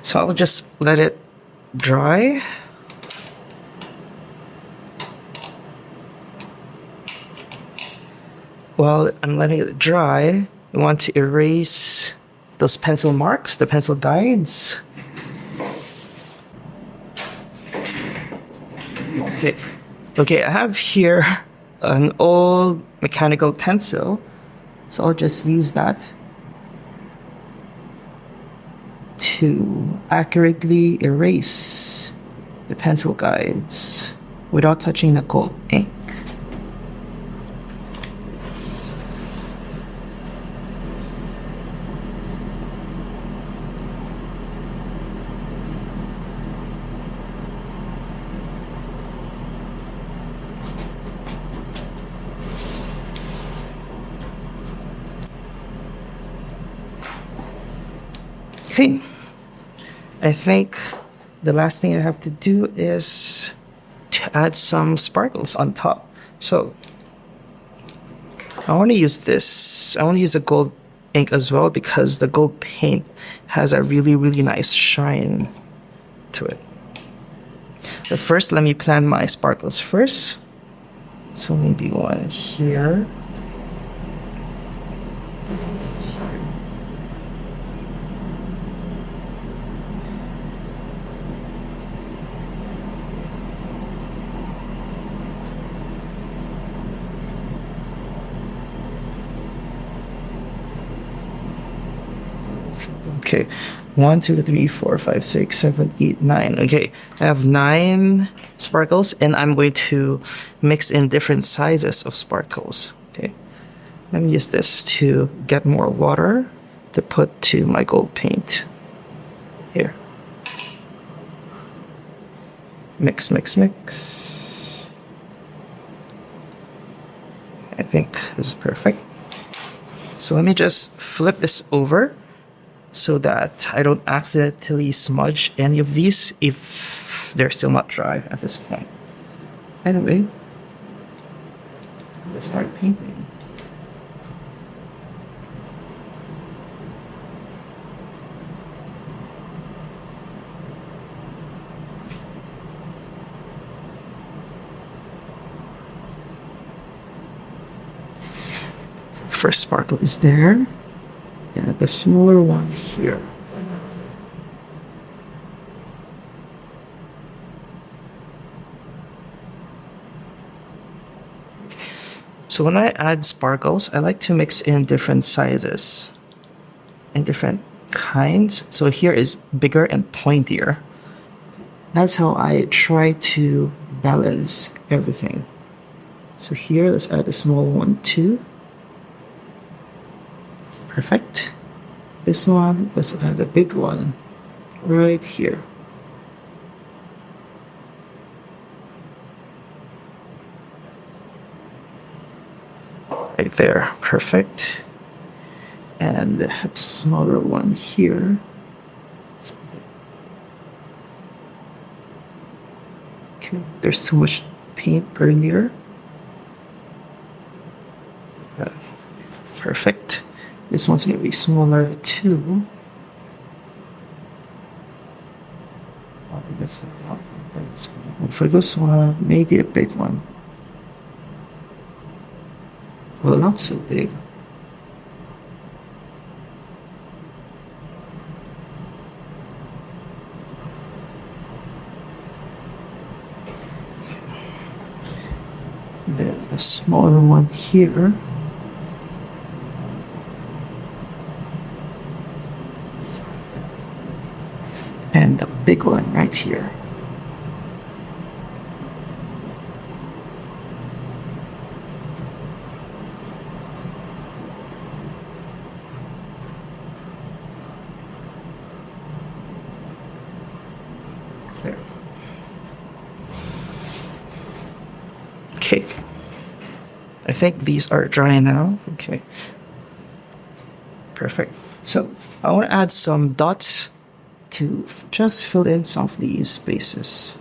So I'll just let it dry. While I'm letting it dry, I want to erase those pencil marks, the pencil guides. Okay. Okay, I have here an old mechanical pencil, so I'll just use that to accurately erase the pencil guides without touching the gold ink. Okay, I think the last thing I have to do is to add some sparkles on top. So I want to use this. I want to use a gold ink as well because the gold paint has a really, really nice shine to it. But first, let me plan my sparkles first. So maybe one here. Okay, 1, 2, 3, 4, 5, 6, 7, 8, 9. Okay, I have 9 sparkles, and I'm going to mix in different sizes of sparkles. Okay, let me use this to get more water to put to my gold paint. Here. Mix, mix, mix. I think this is perfect. So let me just flip this over so that I don't accidentally smudge any of these if they're still not dry at this point. Anyway, let's start painting. First sparkle is there. Yeah, the smaller one here. So when I add sparkles, I like to mix in different sizes and different kinds. So here is bigger and pointier. That's how I try to balance everything. So here, let's add a small one too. Perfect. This one, let's add a big one right here. Right there, perfect. And a smaller one here. Okay, there's too much paint earlier. Perfect. This one's gonna be smaller too. For this one, maybe a big one. Well, not so big. a smaller one here. And the big one right here. There. Okay. I think these are dry now. Okay. Perfect. So I want to add some dots to just fill in some of these spaces.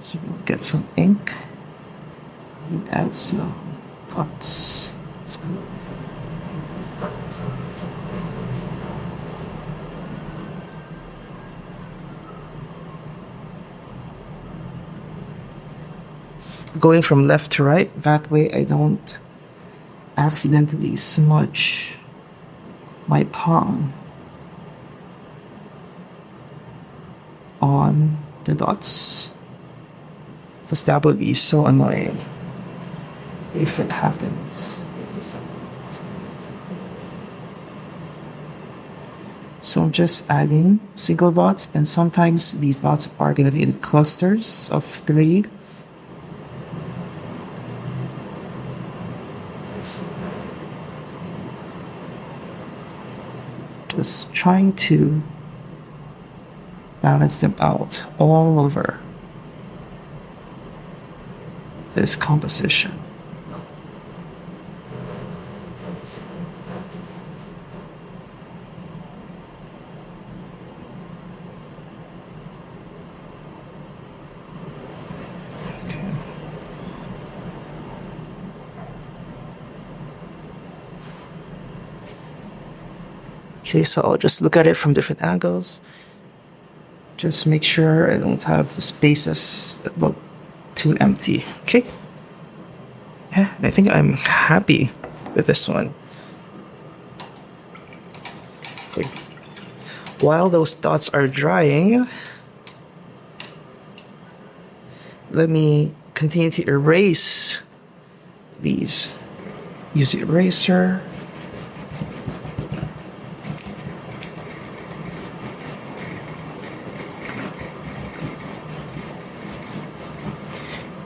So we'll get some ink and add some dots. Going from left to right, that way I don't accidentally smudge my palm on the dots, because that would be so annoying if it happens. So I'm just adding single dots, and sometimes these dots are going to be in clusters of 3. Just trying to balance them out all over this composition. Okay, so I'll just look at it from different angles. Just make sure I don't have the spaces that look too empty. Okay. Yeah, I think I'm happy with this one. Okay. While those dots are drying, let me continue to erase these. Use the eraser.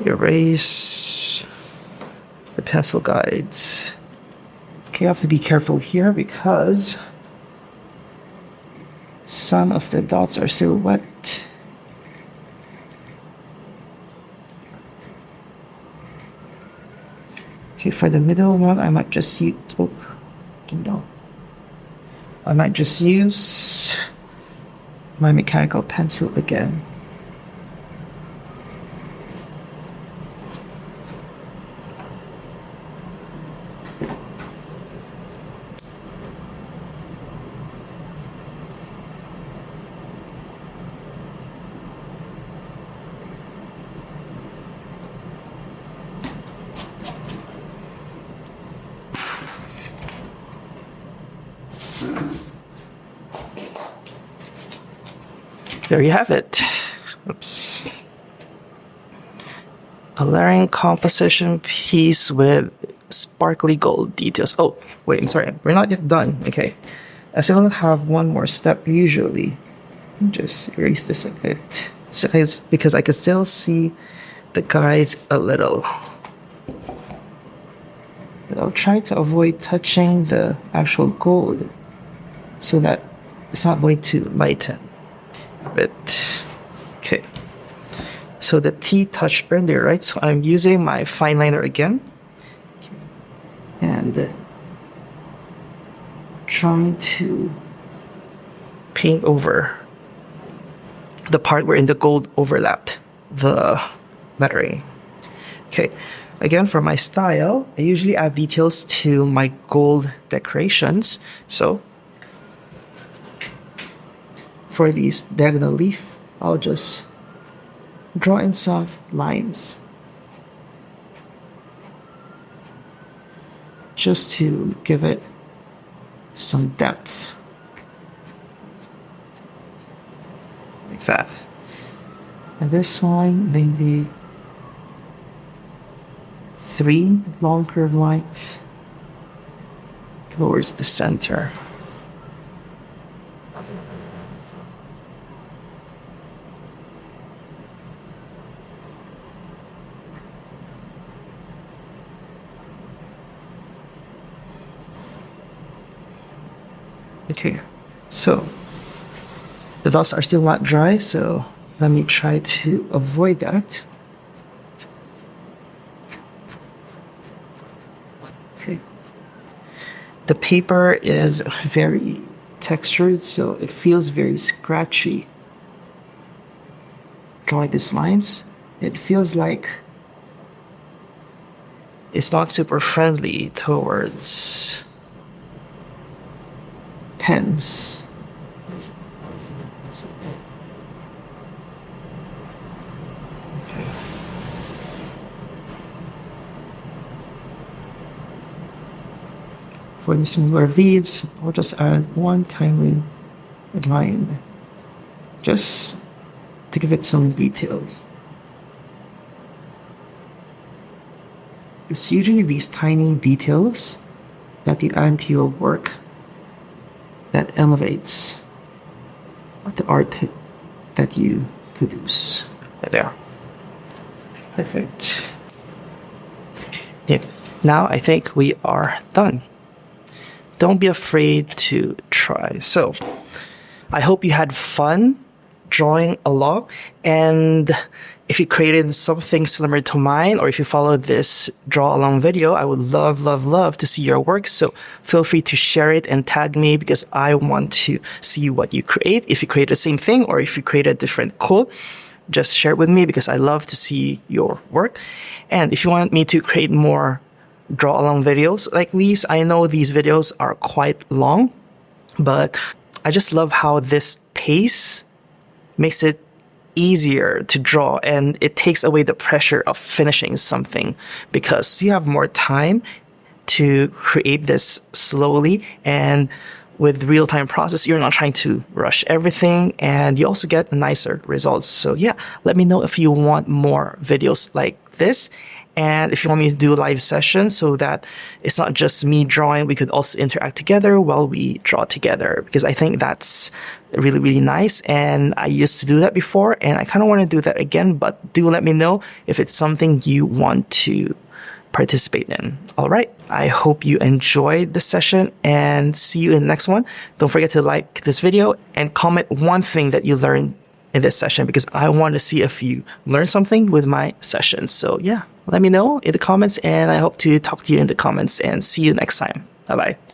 Erase the pencil guides. Okay, I have to be careful here because some of the dots are still wet. Okay, for the middle one, I might just use, I might just use my mechanical pencil again. There you have it. Oops. A layering composition piece with sparkly gold details. Oh, wait, I'm sorry. We're not yet done. Okay. I still have one more step usually. Just erase this a bit. So it's because I can still see the guides a little. But I'll try to avoid touching the actual gold so that it's not going to lighten. But okay, so the T touched earlier, right? So I'm using my fine liner again and trying to paint over the part wherein the gold overlapped the lettering. Okay, again, for my style, I usually add details to my gold decorations. So for these diagonal leaf, I'll just draw in some lines just to give it some depth, like that. And this one maybe 3 long curved lines towards the center. Okay, so the dots are still not dry, so let me try to avoid that. Okay. The paper is very textured, so it feels very scratchy. Drawing these lines, it feels like it's not super friendly towards pens. Okay. For the smaller leaves, I'll just add one tiny line just to give it some detail. It's usually these tiny details that you add to your work that elevates the art that you produce. There. Perfect. Yeah. Now I think we are done. Don't be afraid to try. So, I hope you had fun drawing along, and if you created something similar to mine, or if you followed this draw along video, I would love to see your work. So feel free to share it and tag me, because I want to see what you create. If you create the same thing, or if you create a different quote, just share it with me, because I love to see your work. And if you want me to create more draw along videos like these, I know these videos are quite long, but I just love how this pace makes it easier to draw, and it takes away the pressure of finishing something, because you have more time to create this slowly, and with real-time process, you're not trying to rush everything, and you also get nicer results. So yeah, let me know if you want more videos like this, and if you want me to do a live session so that it's not just me drawing, we could also interact together while we draw together, because I think that's really nice, and I used to do that before, and I kind of want to do that again. But do let me know if it's something you want to participate in. All right, I hope you enjoyed this session, and see you in the next one. Don't forget to like this video and comment one thing that you learned in this session, because I want to see if you learned something with my session. So yeah, let me know in the comments, and I hope to talk to you in the comments, and see you next time. Bye bye.